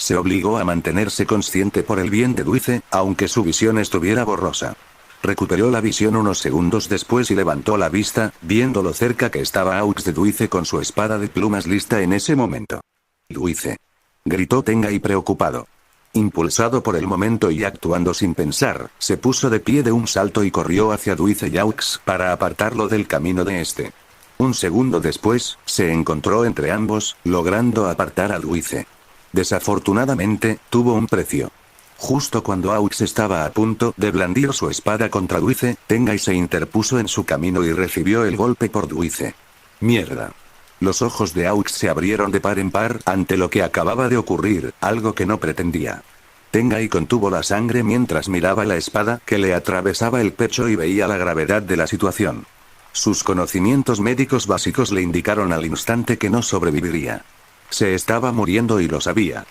Se obligó a mantenerse consciente por el bien de Dulce, aunque su visión estuviera borrosa. Recuperó la visión unos segundos después y levantó la vista, viendo lo cerca que estaba Aux de Dulce con su espada de plumas lista en ese momento. Dulce. Gritó Tengai preocupado. Impulsado por el momento y actuando sin pensar, se puso de pie de un salto y corrió hacia Dulce y Aux para apartarlo del camino de este. Un segundo después, se encontró entre ambos, logrando apartar a Dulce. Desafortunadamente, tuvo un precio. Justo cuando Aux estaba a punto de blandir su espada contra Dulce, Tengai se interpuso en su camino y recibió el golpe por Dulce. Mierda. Los ojos de Aux se abrieron de par en par ante lo que acababa de ocurrir, algo que no pretendía. Tengai contuvo la sangre mientras miraba la espada que le atravesaba el pecho y veía la gravedad de la situación. Sus conocimientos médicos básicos le indicaron al instante que no sobreviviría. Se estaba muriendo y lo sabía.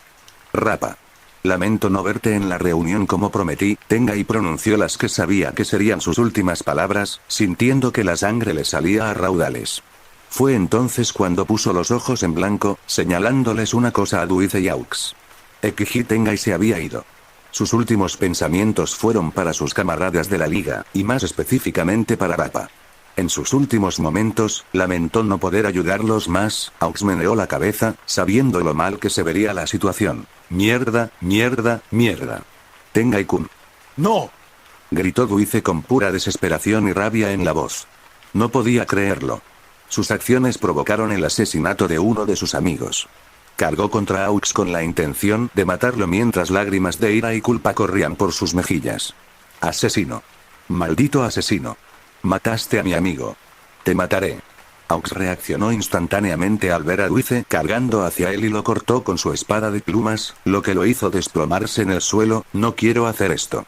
Rapa. Lamento no verte en la reunión como prometí, Tengai pronunció las que sabía que serían sus últimas palabras, sintiendo que la sangre le salía a raudales. Fue entonces cuando puso los ojos en blanco, señalándoles una cosa a Duice y Aux. Ekiji Tengai se había ido. Sus últimos pensamientos fueron para sus camaradas de la liga, y más específicamente para Rapa. En sus últimos momentos, lamentó no poder ayudarlos más. Aux meneó la cabeza, sabiendo lo mal que se vería la situación. Mierda, mierda, mierda. Tengai-kun. ¡No! Gritó Duice con pura desesperación y rabia en la voz. No podía creerlo. Sus acciones provocaron el asesinato de uno de sus amigos. Cargó contra Aux con la intención de matarlo mientras lágrimas de ira y culpa corrían por sus mejillas. Asesino. Maldito asesino. Mataste a mi amigo. Te mataré. Aux reaccionó instantáneamente al ver a Duice cargando hacia él y lo cortó con su espada de plumas, lo que lo hizo desplomarse en el suelo. No quiero hacer esto.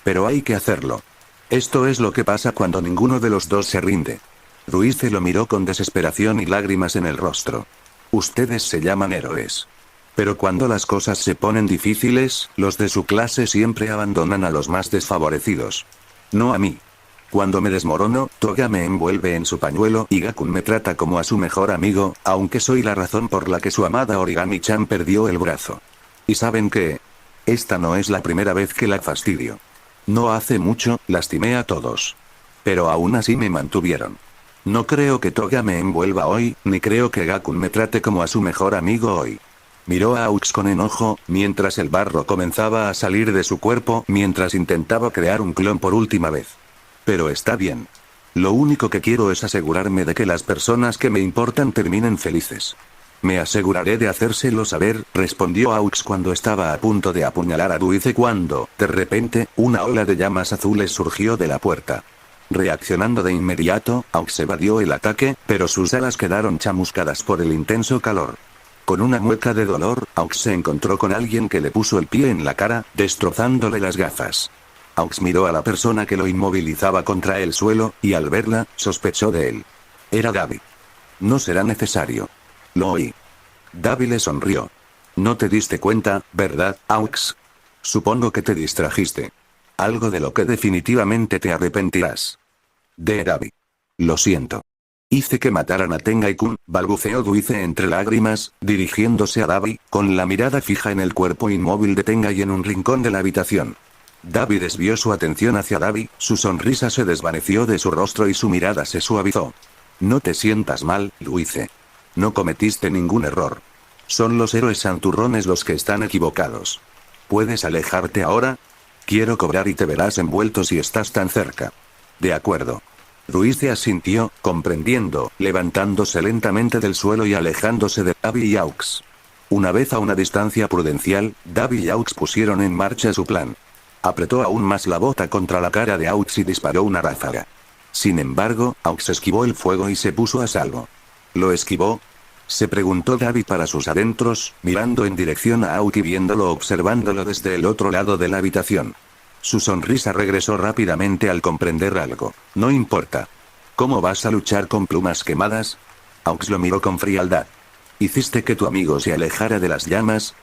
Pero hay que hacerlo. Esto es lo que pasa cuando ninguno de los dos se rinde. Duice lo miró con desesperación y lágrimas en el rostro. Ustedes se llaman héroes. Pero cuando las cosas se ponen difíciles, los de su clase siempre abandonan a los más desfavorecidos. No a mí. Cuando me desmorono, Toga me envuelve en su pañuelo y Gakun me trata como a su mejor amigo, aunque soy la razón por la que su amada Origami-chan perdió el brazo. ¿Y saben qué? Esta no es la primera vez que la fastidio. No hace mucho, lastimé a todos. Pero aún así me mantuvieron. No creo que Toga me envuelva hoy, ni creo que Gakun me trate como a su mejor amigo hoy. Miró a Aux con enojo, mientras el barro comenzaba a salir de su cuerpo, mientras intentaba crear un clon por última vez. Pero está bien. Lo único que quiero es asegurarme de que las personas que me importan terminen felices. Me aseguraré de hacérselo saber, respondió Aux cuando estaba a punto de apuñalar a Duice cuando, de repente, una ola de llamas azules surgió de la puerta. Reaccionando de inmediato, Aux evadió el ataque, pero sus alas quedaron chamuscadas por el intenso calor. Con una mueca de dolor, Aux se encontró con alguien que le puso el pie en la cara, destrozándole las gafas. Aux miró a la persona que lo inmovilizaba contra el suelo, y al verla, sospechó de él. Era Dabi. No será necesario. Lo oí. Dabi le sonrió. No te diste cuenta, ¿verdad, Aux? Supongo que te distrajiste. Algo de lo que definitivamente te arrepentirás. De Dabi. Lo siento. Hice que mataran a Tengai-kun, balbuceó Duice entre lágrimas, dirigiéndose a Dabi, con la mirada fija en el cuerpo inmóvil de Tengai en un rincón de la habitación. Dabi desvió su atención hacia Dabi, su sonrisa se desvaneció de su rostro y su mirada se suavizó. No te sientas mal, Duice. No cometiste ningún error. Son los héroes santurrones los que están equivocados. ¿Puedes alejarte ahora? Quiero cobrar y te verás envuelto si estás tan cerca. De acuerdo. Duice asintió, comprendiendo, levantándose lentamente del suelo y alejándose de Dabi y Aux. Una vez a una distancia prudencial, Dabi y Aux pusieron en marcha su plan. Apretó aún más la bota contra la cara de Aux y disparó una ráfaga. Sin embargo, Aux esquivó el fuego y se puso a salvo. ¿Lo esquivó? Se preguntó Dabi para sus adentros, mirando en dirección a Aux y viéndolo observándolo desde el otro lado de la habitación. Su sonrisa regresó rápidamente al comprender algo. No importa. ¿Cómo vas a luchar con plumas quemadas? Aux lo miró con frialdad. ¿Hiciste que tu amigo se alejara de las llamas?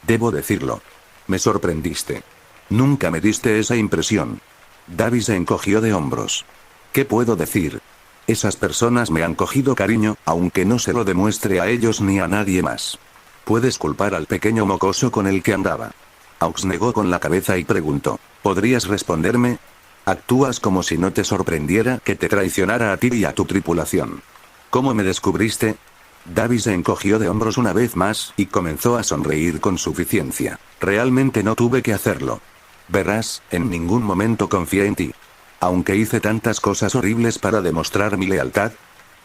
Debo decirlo. Me sorprendiste. Nunca me diste esa impresión. Dabi se encogió de hombros. ¿Qué puedo decir? Esas personas me han cogido cariño, aunque no se lo demuestre a ellos ni a nadie más. Puedes culpar al pequeño mocoso con el que andaba. Aux negó con la cabeza y preguntó. ¿Podrías responderme? Actúas como si no te sorprendiera que te traicionara a ti y a tu tripulación. ¿Cómo me descubriste? Dabi se encogió de hombros una vez más, y comenzó a sonreír con suficiencia. Realmente no tuve que hacerlo. Verás, en ningún momento confié en ti. Aunque hice tantas cosas horribles para demostrar mi lealtad.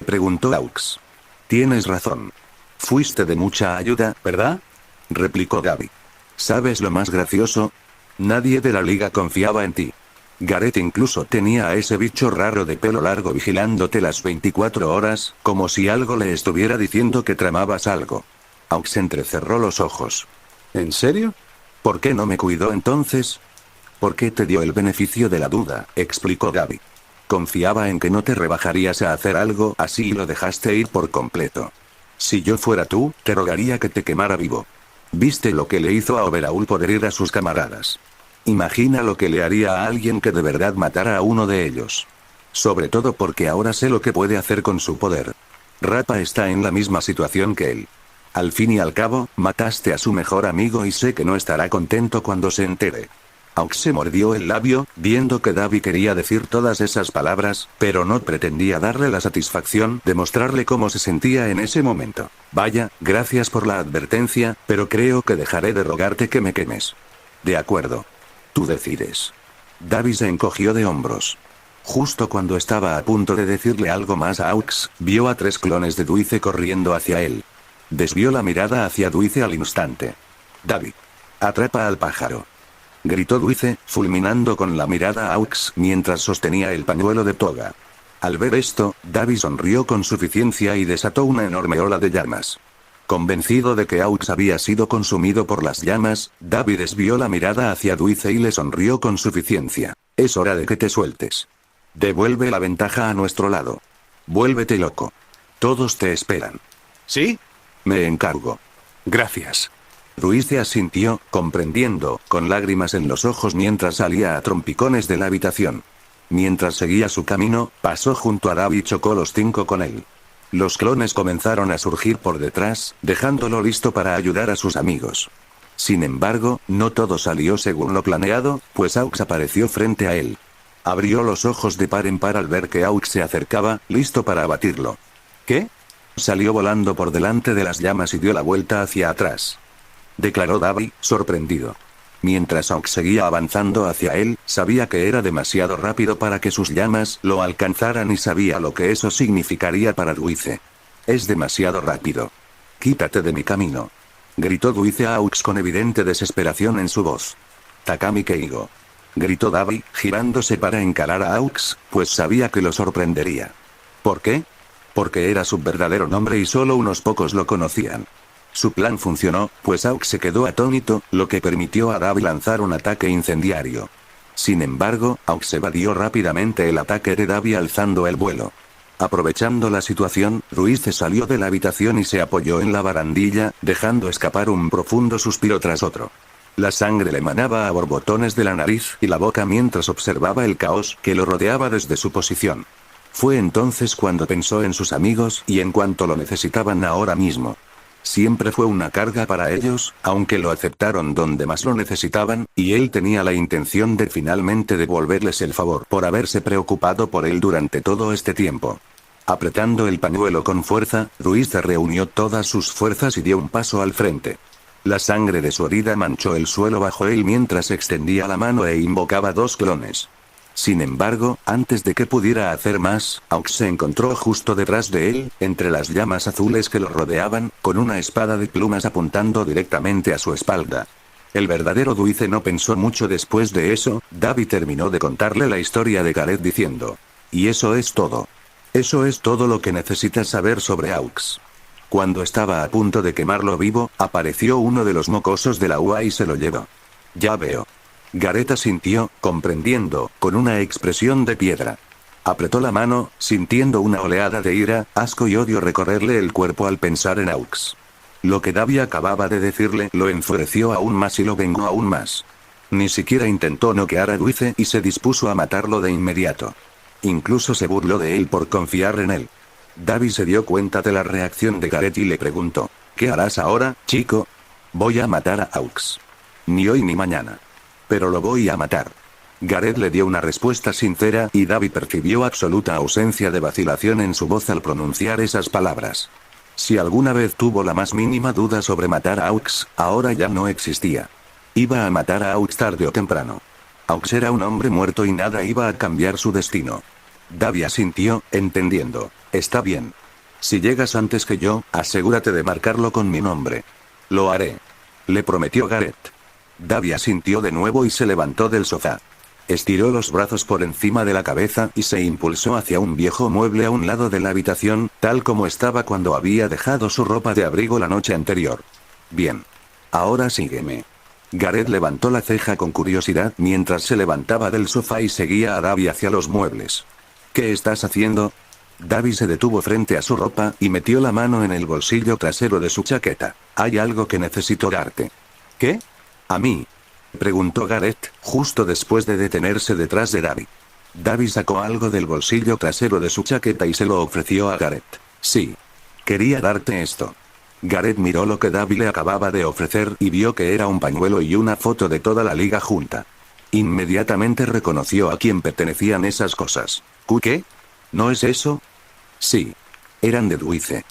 Preguntó Aux. Tienes razón. Fuiste de mucha ayuda, ¿verdad? Replicó Dabi. ¿Sabes lo más gracioso? Nadie de la liga confiaba en ti. Gareth incluso tenía a ese bicho raro de pelo largo vigilándote las 24 horas, como si algo le estuviera diciendo que tramabas algo. Aux entrecerró los ojos. ¿En serio? ¿Por qué no me cuidó entonces? ¿Por qué te dio el beneficio de la duda? Explicó Dabi. Confiaba en que no te rebajarías a hacer algo así y lo dejaste ir por completo. Si yo fuera tú, te rogaría que te quemara vivo. ¿Viste lo que le hizo a Overhaul por herir a sus camaradas? Imagina lo que le haría a alguien que de verdad matara a uno de ellos. Sobre todo porque ahora sé lo que puede hacer con su poder. Rappa está en la misma situación que él. Al fin y al cabo, mataste a su mejor amigo y sé que no estará contento cuando se entere. Aux se mordió el labio, viendo que Davi quería decir todas esas palabras, pero no pretendía darle la satisfacción de mostrarle cómo se sentía en ese momento. Vaya, gracias por la advertencia, pero creo que dejaré de rogarte que me quemes. De acuerdo. Tú decides. Davi se encogió de hombros. Justo cuando estaba a punto de decirle algo más a Aux, vio a 3 clones de Deuce corriendo hacia él. Desvió la mirada hacia Deuce al instante. Davi. Atrapa al pájaro. Gritó Deuce, fulminando con la mirada a Aux mientras sostenía el pañuelo de toga. Al ver esto, Davi sonrió con suficiencia y desató una enorme ola de llamas. Convencido de que Aux había sido consumido por las llamas, Davi desvió la mirada hacia Deuce y le sonrió con suficiencia. Es hora de que te sueltes. Devuelve la ventaja a nuestro lado. Vuélvete loco. Todos te esperan. ¿Sí? Me encargo. Gracias. Deuce asintió, comprendiendo, con lágrimas en los ojos mientras salía a trompicones de la habitación. Mientras seguía su camino, pasó junto a Davi y chocó los 5 con él. Los clones comenzaron a surgir por detrás, dejándolo listo para ayudar a sus amigos. Sin embargo, no todo salió según lo planeado, pues Aux apareció frente a él. Abrió los ojos de par en par al ver que Aux se acercaba, listo para abatirlo. ¿Qué? Salió volando por delante de las llamas y dio la vuelta hacia atrás. Declaró Davi, sorprendido. Mientras Aux seguía avanzando hacia él, sabía que era demasiado rápido para que sus llamas lo alcanzaran y sabía lo que eso significaría para Deuce. Es demasiado rápido. Quítate de mi camino. Gritó Deuce a Aux con evidente desesperación en su voz. Takami Keigo. Gritó Davi, girándose para encarar a Aux, pues sabía que lo sorprendería. ¿Por qué? Porque era su verdadero nombre y solo unos pocos lo conocían. Su plan funcionó, pues Aux se quedó atónito, lo que permitió a Davi lanzar un ataque incendiario. Sin embargo, Aux evadió rápidamente el ataque de Davi alzando el vuelo. Aprovechando la situación, Deuce salió de la habitación y se apoyó en la barandilla, dejando escapar un profundo suspiro tras otro. La sangre le emanaba a borbotones de la nariz y la boca mientras observaba el caos que lo rodeaba desde su posición. Fue entonces cuando pensó en sus amigos y en cuanto lo necesitaban ahora mismo. Siempre fue una carga para ellos, aunque lo aceptaron donde más lo necesitaban, y él tenía la intención de finalmente devolverles el favor por haberse preocupado por él durante todo este tiempo. Apretando el pañuelo con fuerza, Deuce reunió todas sus fuerzas y dio un paso al frente. La sangre de su herida manchó el suelo bajo él mientras extendía la mano e invocaba 2 clones. Sin embargo, antes de que pudiera hacer más, Aux se encontró justo detrás de él, entre las llamas azules que lo rodeaban, con una espada de plumas apuntando directamente a su espalda. El verdadero Deuce no pensó mucho después de eso. Davi terminó de contarle la historia de Gareth diciendo. Y eso es todo. Eso es todo lo que necesitas saber sobre Aux. Cuando estaba a punto de quemarlo vivo, apareció uno de los mocosos de la UA y se lo llevó. Ya veo. Gareth asintió, comprendiendo, con una expresión de piedra. Apretó la mano, sintiendo una oleada de ira, asco y odio recorrerle el cuerpo al pensar en Aux. Lo que Davi acababa de decirle lo enfureció aún más y lo vengó aún más. Ni siquiera intentó noquear a Deuce y se dispuso a matarlo de inmediato. Incluso se burló de él por confiar en él. Davi se dio cuenta de la reacción de Gareth y le preguntó. ¿Qué harás ahora, chico? Voy a matar a Aux. Ni hoy ni mañana. Pero lo voy a matar. Gareth le dio una respuesta sincera y Davi percibió absoluta ausencia de vacilación en su voz al pronunciar esas palabras. Si alguna vez tuvo la más mínima duda sobre matar a Aux, ahora ya no existía. Iba a matar a Aux tarde o temprano. Aux era un hombre muerto y nada iba a cambiar su destino. Davi asintió, entendiendo. Está bien. Si llegas antes que yo, asegúrate de marcarlo con mi nombre. Lo haré. Le prometió Gareth. Davi asintió de nuevo y se levantó del sofá. Estiró los brazos por encima de la cabeza y se impulsó hacia un viejo mueble a un lado de la habitación, tal como estaba cuando había dejado su ropa de abrigo la noche anterior. Bien. Ahora sígueme. Gareth levantó la ceja con curiosidad mientras se levantaba del sofá y seguía a Davi hacia los muebles. ¿Qué estás haciendo? Davi se detuvo frente a su ropa y metió la mano en el bolsillo trasero de su chaqueta. Hay algo que necesito darte. ¿Qué? ¿A mí? Preguntó Gareth, justo después de detenerse detrás de Davi. Davi sacó algo del bolsillo trasero de su chaqueta y se lo ofreció a Gareth. Sí. Quería darte esto. Gareth miró lo que Davi le acababa de ofrecer y vio que era un pañuelo y una foto de toda la liga junta. Inmediatamente reconoció a quién pertenecían esas cosas. ¿Qué? ¿No es eso? Sí. Eran de Dweezil.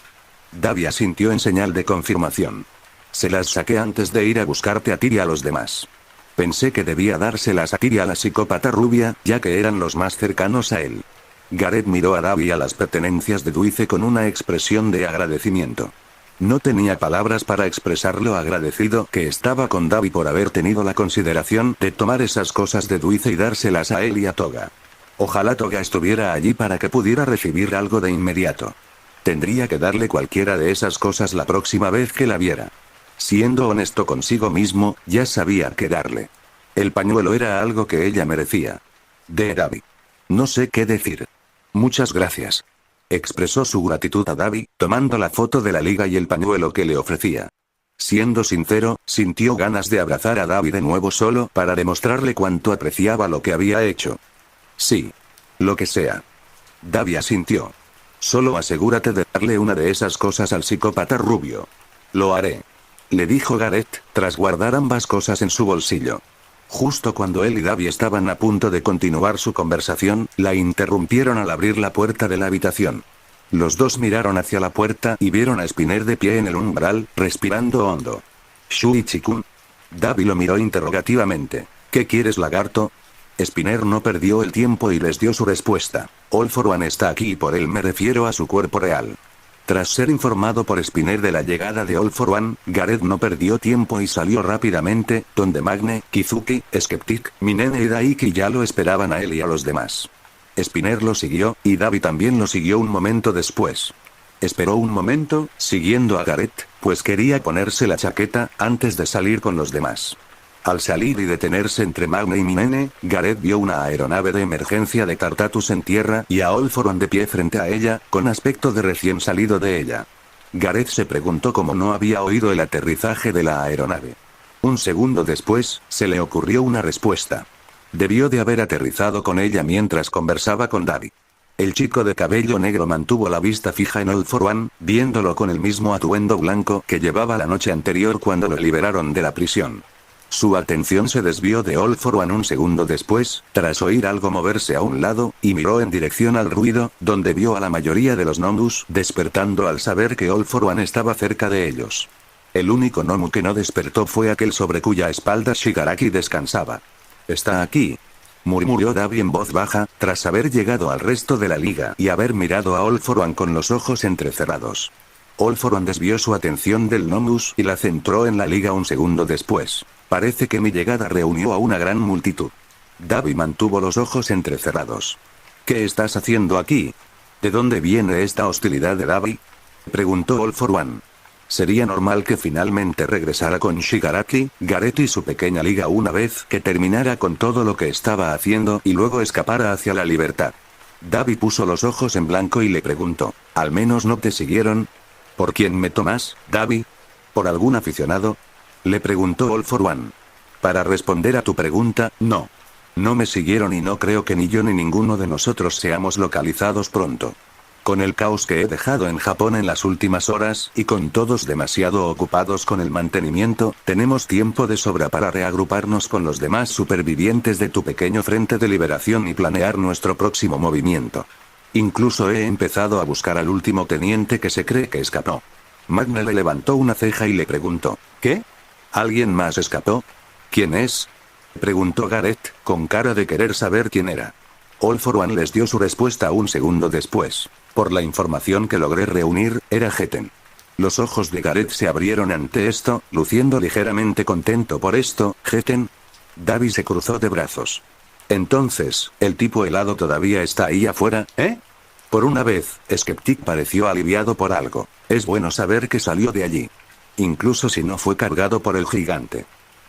Davi asintió en señal de confirmación. Se las saqué antes de ir a buscarte a ti y a los demás. Pensé que debía dárselas a ti y a la psicópata rubia, ya que eran los más cercanos a él. Gareth miró a Davi y a las pertenencias de Dweezil con una expresión de agradecimiento. No tenía palabras para expresar lo agradecido que estaba con Davi por haber tenido la consideración de tomar esas cosas de Dweezil y dárselas a él y a Toga. Ojalá Toga estuviera allí para que pudiera recibir algo de inmediato. Tendría que darle cualquiera de esas cosas la próxima vez que la viera. Siendo honesto consigo mismo, ya sabía qué darle. El pañuelo era algo que ella merecía. De Davi. No sé qué decir. Muchas gracias. Expresó su gratitud a Davi, tomando la foto de la liga y el pañuelo que le ofrecía. Siendo sincero, sintió ganas de abrazar a Davi de nuevo solo para demostrarle cuánto apreciaba lo que había hecho. Sí. Lo que sea. Davi asintió. Solo asegúrate de darle una de esas cosas al psicópata rubio. Lo haré. Le dijo Gareth, tras guardar ambas cosas en su bolsillo. Justo cuando él y Davi estaban a punto de continuar su conversación, la interrumpieron al abrir la puerta de la habitación. Los dos miraron hacia la puerta y vieron a Spinner de pie en el umbral, respirando hondo. ¿Shuichi-kun? Davi lo miró interrogativamente. ¿Qué quieres, lagarto? Spinner no perdió el tiempo y les dio su respuesta. All for One está aquí y por él me refiero a su cuerpo real. Tras ser informado por Spinner de la llegada de All for One, Gareth no perdió tiempo y salió rápidamente, donde Magne, Kizuki, Skeptic, Minene y Daiki ya lo esperaban a él y a los demás. Spinner lo siguió, y Davi también lo siguió un momento después. Esperó un momento, siguiendo a Gareth, pues quería ponerse la chaqueta, antes de salir con los demás. Al salir y detenerse entre Magne y Minene, Gareth vio una aeronave de emergencia de Tartatus en tierra y a All for One de pie frente a ella, con aspecto de recién salido de ella. Gareth se preguntó cómo no había oído el aterrizaje de la aeronave. Un segundo después, se le ocurrió una respuesta. Debió de haber aterrizado con ella mientras conversaba con Davi. El chico de cabello negro mantuvo la vista fija en All for One, viéndolo con el mismo atuendo blanco que llevaba la noche anterior cuando lo liberaron de la prisión. Su atención se desvió de All for One un segundo después, tras oír algo moverse a un lado, y miró en dirección al ruido, donde vio a la mayoría de los Nomus despertando al saber que All for One estaba cerca de ellos. El único Nomu que no despertó fue aquel sobre cuya espalda Shigaraki descansaba. «Está aquí», murmuró Davi en voz baja, tras haber llegado al resto de la liga y haber mirado a All for One con los ojos entrecerrados. All for One desvió su atención del Nomus y la centró en la liga un segundo después. Parece que mi llegada reunió a una gran multitud. Davi mantuvo los ojos entrecerrados. ¿Qué estás haciendo aquí? ¿De dónde viene esta hostilidad de Davi? Preguntó All for One. Sería normal que finalmente regresara con Shigaraki, Gareth y su pequeña liga una vez que terminara con todo lo que estaba haciendo y luego escapara hacia la libertad. Davi puso los ojos en blanco y le preguntó, ¿al menos no te siguieron? ¿Por quién me tomas, Davi? ¿Por algún aficionado? Le preguntó All for One. Para responder a tu pregunta, no. No me siguieron y no creo que ni yo ni ninguno de nosotros seamos localizados pronto. Con el caos que he dejado en Japón en las últimas horas, y con todos demasiado ocupados con el mantenimiento, tenemos tiempo de sobra para reagruparnos con los demás supervivientes de tu pequeño frente de liberación y planear nuestro próximo movimiento. Incluso he empezado a buscar al último teniente que se cree que escapó. Magne le levantó una ceja y le preguntó, ¿qué? ¿Alguien más escapó? ¿Quién es? Preguntó Gareth, con cara de querer saber quién era. All for One les dio su respuesta un segundo después. Por la información que logré reunir, era Geten. Los ojos de Gareth se abrieron ante esto, luciendo ligeramente contento por esto. ¿Geten? Davi se cruzó de brazos. Entonces, ¿el tipo helado todavía está ahí afuera, eh? Por una vez, Skeptic pareció aliviado por algo. Es bueno saber que salió de allí. Incluso si no fue cargado por el gigante.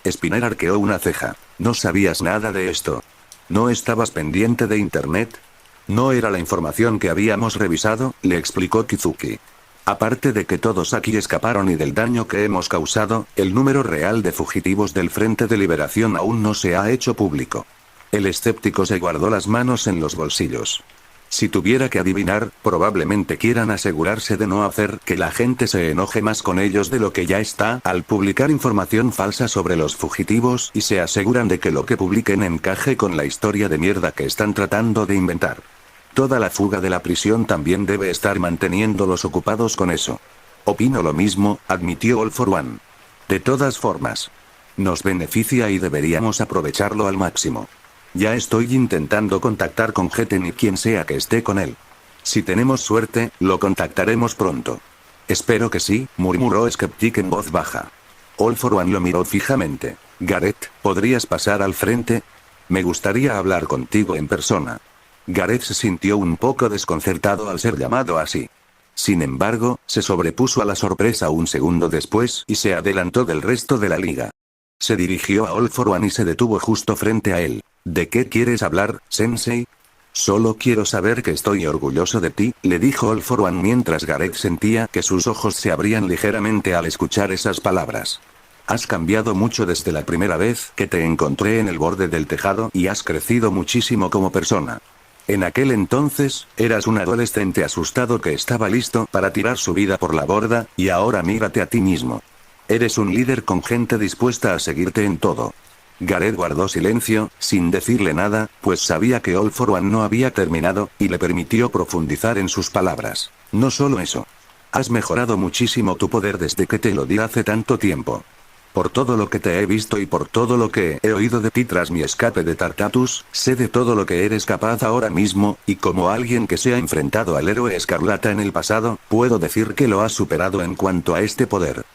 Spinner arqueó una ceja. ¿No sabías nada de esto? ¿No estabas pendiente de internet? No era la información que habíamos revisado, le explicó Kizuki. Aparte de que todos aquí escaparon y del daño que hemos causado, el número real de fugitivos del Frente de Liberación aún no se ha hecho público. El escéptico se guardó las manos en los bolsillos. Si tuviera que adivinar, probablemente quieran asegurarse de no hacer que la gente se enoje más con ellos de lo que ya está al publicar información falsa sobre los fugitivos y se aseguran de que lo que publiquen encaje con la historia de mierda que están tratando de inventar. Toda la fuga de la prisión también debe estar manteniéndolos ocupados con eso. Opino lo mismo, admitió All for One. De todas formas, nos beneficia y deberíamos aprovecharlo al máximo. Ya estoy intentando contactar con Geten y quien sea que esté con él. Si tenemos suerte, lo contactaremos pronto. Espero que sí, murmuró Skeptic en voz baja. All for One lo miró fijamente. Gareth, ¿podrías pasar al frente? Me gustaría hablar contigo en persona. Gareth se sintió un poco desconcertado al ser llamado así. Sin embargo, se sobrepuso a la sorpresa un segundo después y se adelantó del resto de la liga. Se dirigió a All for One y se detuvo justo frente a él. ¿De qué quieres hablar, Sensei? Solo quiero saber que estoy orgulloso de ti, le dijo All for One mientras Gareth sentía que sus ojos se abrían ligeramente al escuchar esas palabras. Has cambiado mucho desde la primera vez que te encontré en el borde del tejado y has crecido muchísimo como persona. En aquel entonces, eras un adolescente asustado que estaba listo para tirar su vida por la borda, y ahora mírate a ti mismo. Eres un líder con gente dispuesta a seguirte en todo. Gareth guardó silencio, sin decirle nada, pues sabía que All for One no había terminado, y le permitió profundizar en sus palabras. No solo eso. Has mejorado muchísimo tu poder desde que te lo di hace tanto tiempo. Por todo lo que te he visto y por todo lo que he oído de ti tras mi escape de Tartatus, sé de todo lo que eres capaz ahora mismo, y como alguien que se ha enfrentado al héroe escarlata en el pasado, puedo decir que lo has superado en cuanto a este poder.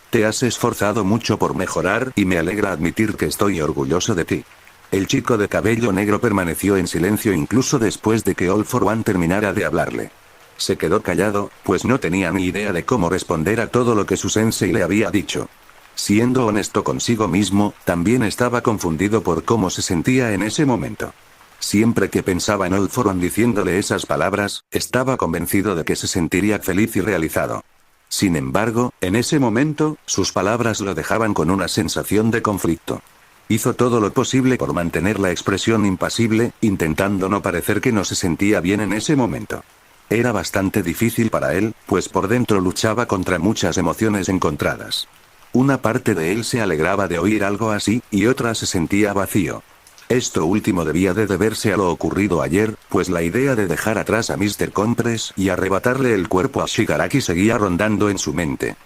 Te has esforzado mucho por mejorar y me alegra admitir que estoy orgulloso de ti. El chico de cabello negro permaneció en silencio incluso después de que All for One terminara de hablarle. Se quedó callado, pues no tenía ni idea de cómo responder a todo lo que su sensei le había dicho. Siendo honesto consigo mismo, también estaba confundido por cómo se sentía en ese momento. Siempre que pensaba en All for One diciéndole esas palabras, estaba convencido de que se sentiría feliz y realizado. Sin embargo, en ese momento, sus palabras lo dejaban con una sensación de conflicto. Hizo todo lo posible por mantener la expresión impasible, intentando no parecer que no se sentía bien en ese momento. Era bastante difícil para él, pues por dentro luchaba contra muchas emociones encontradas. Una parte de él se alegraba de oír algo así, y otra se sentía vacío. Esto último debía de deberse a lo ocurrido ayer, pues la idea de dejar atrás a Mr. Compress y arrebatarle el cuerpo a Shigaraki seguía rondando en su mente.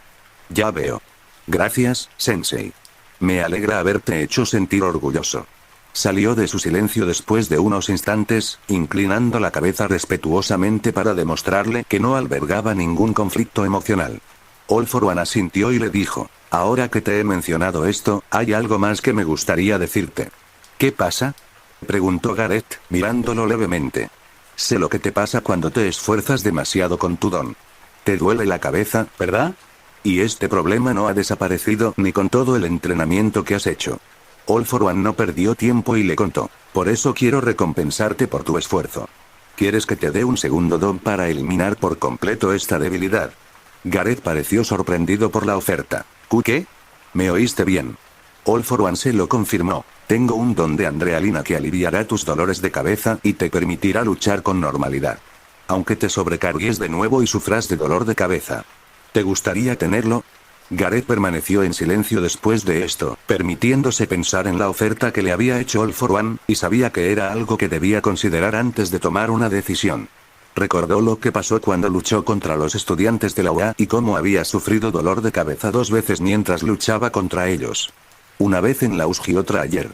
Ya veo. Gracias, Sensei. Me alegra haberte hecho sentir orgulloso. Salió de su silencio después de unos instantes, inclinando la cabeza respetuosamente para demostrarle que no albergaba ningún conflicto emocional. All for One asintió y le dijo, ahora que te he mencionado esto, hay algo más que me gustaría decirte. ¿Qué pasa? Preguntó Gareth, mirándolo levemente. Sé lo que te pasa cuando te esfuerzas demasiado con tu don. Te duele la cabeza, ¿verdad? Y este problema no ha desaparecido ni con todo el entrenamiento que has hecho. All for One no perdió tiempo y le contó. Por eso quiero recompensarte por tu esfuerzo. ¿Quieres que te dé un segundo don para eliminar por completo esta debilidad? Gareth pareció sorprendido por la oferta. ¿Qué? ¿Me oíste bien? All for One se lo confirmó. Tengo un don de adrenalina que aliviará tus dolores de cabeza y te permitirá luchar con normalidad. Aunque te sobrecargues de nuevo y sufras de dolor de cabeza. ¿Te gustaría tenerlo? Gareth permaneció en silencio después de esto, permitiéndose pensar en la oferta que le había hecho All for One, y sabía que era algo que debía considerar antes de tomar una decisión. Recordó lo que pasó cuando luchó contra los estudiantes de la UA y cómo había sufrido dolor de cabeza 2 veces mientras luchaba contra ellos. Una vez en la USG y otra ayer.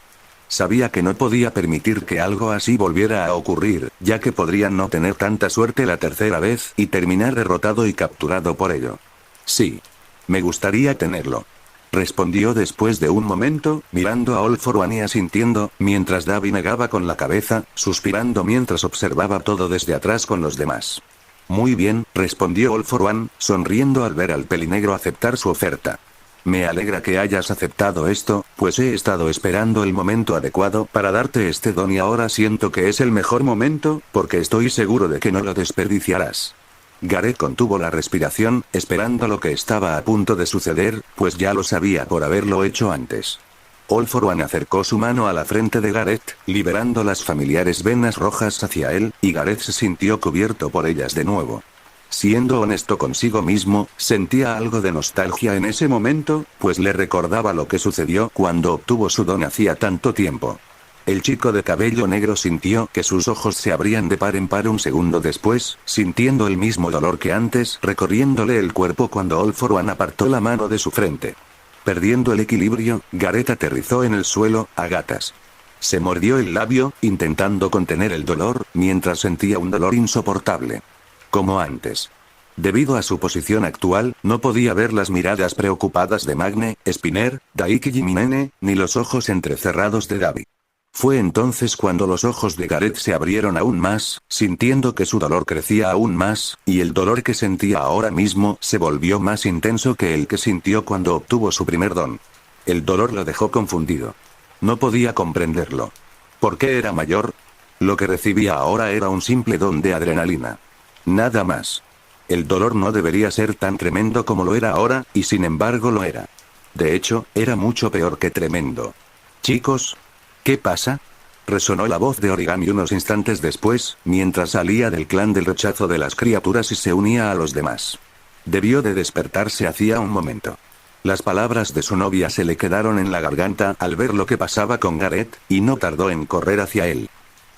Sabía que no podía permitir que algo así volviera a ocurrir, ya que podrían no tener tanta suerte la tercera vez y terminar derrotado y capturado por ello. Sí. Me gustaría tenerlo. Respondió después de un momento, mirando a All for One y asintiendo, mientras Davi negaba con la cabeza, suspirando mientras observaba todo desde atrás con los demás. Muy bien, respondió All for One, sonriendo al ver al pelinegro aceptar su oferta. Me alegra que hayas aceptado esto, pues he estado esperando el momento adecuado para darte este don y ahora siento que es el mejor momento, porque estoy seguro de que no lo desperdiciarás. Gareth contuvo la respiración, esperando lo que estaba a punto de suceder, pues ya lo sabía por haberlo hecho antes. All For One acercó su mano a la frente de Gareth, liberando las familiares venas rojas hacia él, y Gareth se sintió cubierto por ellas de nuevo. Siendo honesto consigo mismo, sentía algo de nostalgia en ese momento, pues le recordaba lo que sucedió cuando obtuvo su don hacía tanto tiempo. El chico de cabello negro sintió que sus ojos se abrían de par en par un segundo después, sintiendo el mismo dolor que antes recorriéndole el cuerpo cuando All For One apartó la mano de su frente. Perdiendo el equilibrio, Gareth aterrizó en el suelo, a gatas. Se mordió el labio, intentando contener el dolor, mientras sentía un dolor insoportable. Como antes. Debido a su posición actual, no podía ver las miradas preocupadas de Magne, Spinner, Daiki y Minene, ni los ojos entrecerrados de Davi. Fue entonces cuando los ojos de Gareth se abrieron aún más, sintiendo que su dolor crecía aún más, y el dolor que sentía ahora mismo se volvió más intenso que el que sintió cuando obtuvo su primer don. El dolor lo dejó confundido. No podía comprenderlo. ¿Por qué era mayor? Lo que recibía ahora era un simple don de adrenalina. Nada más. El dolor no debería ser tan tremendo como lo era ahora, y sin embargo lo era. De hecho, era mucho peor que tremendo. Chicos, ¿qué pasa? Resonó la voz de Origami unos instantes después, mientras salía del clan del rechazo de las criaturas y se unía a los demás. Debió de despertarse hacía un momento. Las palabras de su novia se le quedaron en la garganta al ver lo que pasaba con Gareth, y no tardó en correr hacia él.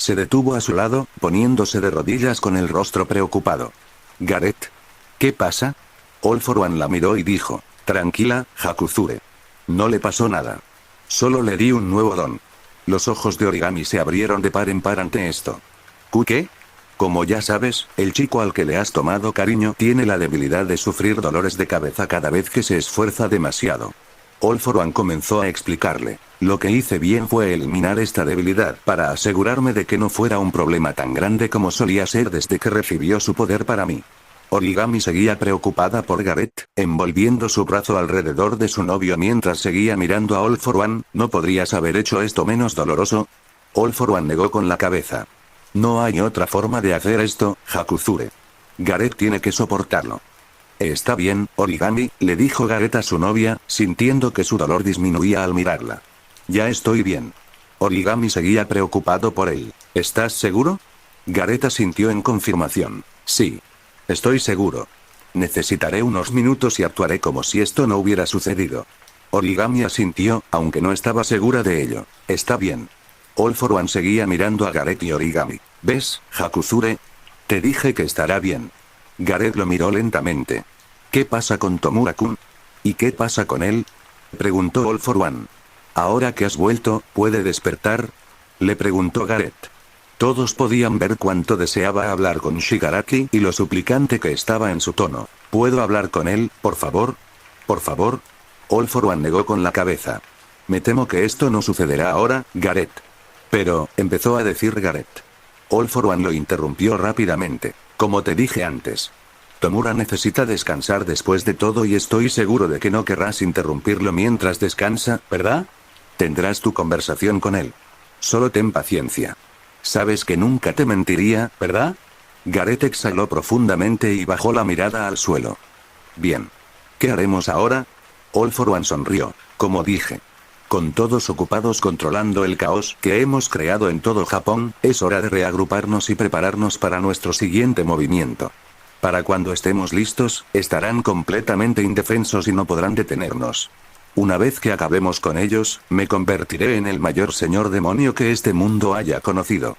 Se detuvo a su lado, poniéndose de rodillas con el rostro preocupado. Gareth. ¿Qué pasa? All For One la miró y dijo, tranquila, Hakuzure. No le pasó nada. Solo le di un nuevo don. Los ojos de Origami se abrieron de par en par ante esto. ¿Qué? Como ya sabes, el chico al que le has tomado cariño tiene la debilidad de sufrir dolores de cabeza cada vez que se esfuerza demasiado. All For One comenzó a explicarle. Lo que hice bien fue eliminar esta debilidad para asegurarme de que no fuera un problema tan grande como solía ser desde que recibió su poder para mí. Origami seguía preocupada por Gareth, envolviendo su brazo alrededor de su novio mientras seguía mirando a All For One. ¿No podrías haber hecho esto menos doloroso? All For One negó con la cabeza. No hay otra forma de hacer esto, Hakuzure. Gareth tiene que soportarlo. Está bien, Origami, le dijo Gareth a su novia, sintiendo que su dolor disminuía al mirarla. Ya estoy bien. Origami seguía preocupado por él. ¿Estás seguro? Gareth asintió en confirmación. Sí. Estoy seguro. Necesitaré unos minutos y actuaré como si esto no hubiera sucedido. Origami asintió, aunque no estaba segura de ello. Está bien. All For One seguía mirando a Gareth y Origami. ¿Ves, Hakuzure? Te dije que estará bien. Gareth lo miró lentamente. ¿Qué pasa con Tomura-kun? ¿Y qué pasa con él? Preguntó All For One. Ahora que has vuelto, ¿puede despertar? Le preguntó Gareth. Todos podían ver cuánto deseaba hablar con Shigaraki y lo suplicante que estaba en su tono. ¿Puedo hablar con él, por favor? ¿Por favor? All For One negó con la cabeza. Me temo que esto no sucederá ahora, Gareth. Pero, empezó a decir Gareth. All For One lo interrumpió rápidamente. Como te dije antes. Tomura necesita descansar después de todo y estoy seguro de que no querrás interrumpirlo mientras descansa, ¿verdad? Tendrás tu conversación con él. Solo ten paciencia. Sabes que nunca te mentiría, ¿verdad? Gareth exhaló profundamente y bajó la mirada al suelo. Bien. ¿Qué haremos ahora? All For One sonrió. Como dije. Con todos ocupados controlando el caos que hemos creado en todo Japón, es hora de reagruparnos y prepararnos para nuestro siguiente movimiento. Para cuando estemos listos, estarán completamente indefensos y no podrán detenernos. Una vez que acabemos con ellos, me convertiré en el mayor señor demonio que este mundo haya conocido.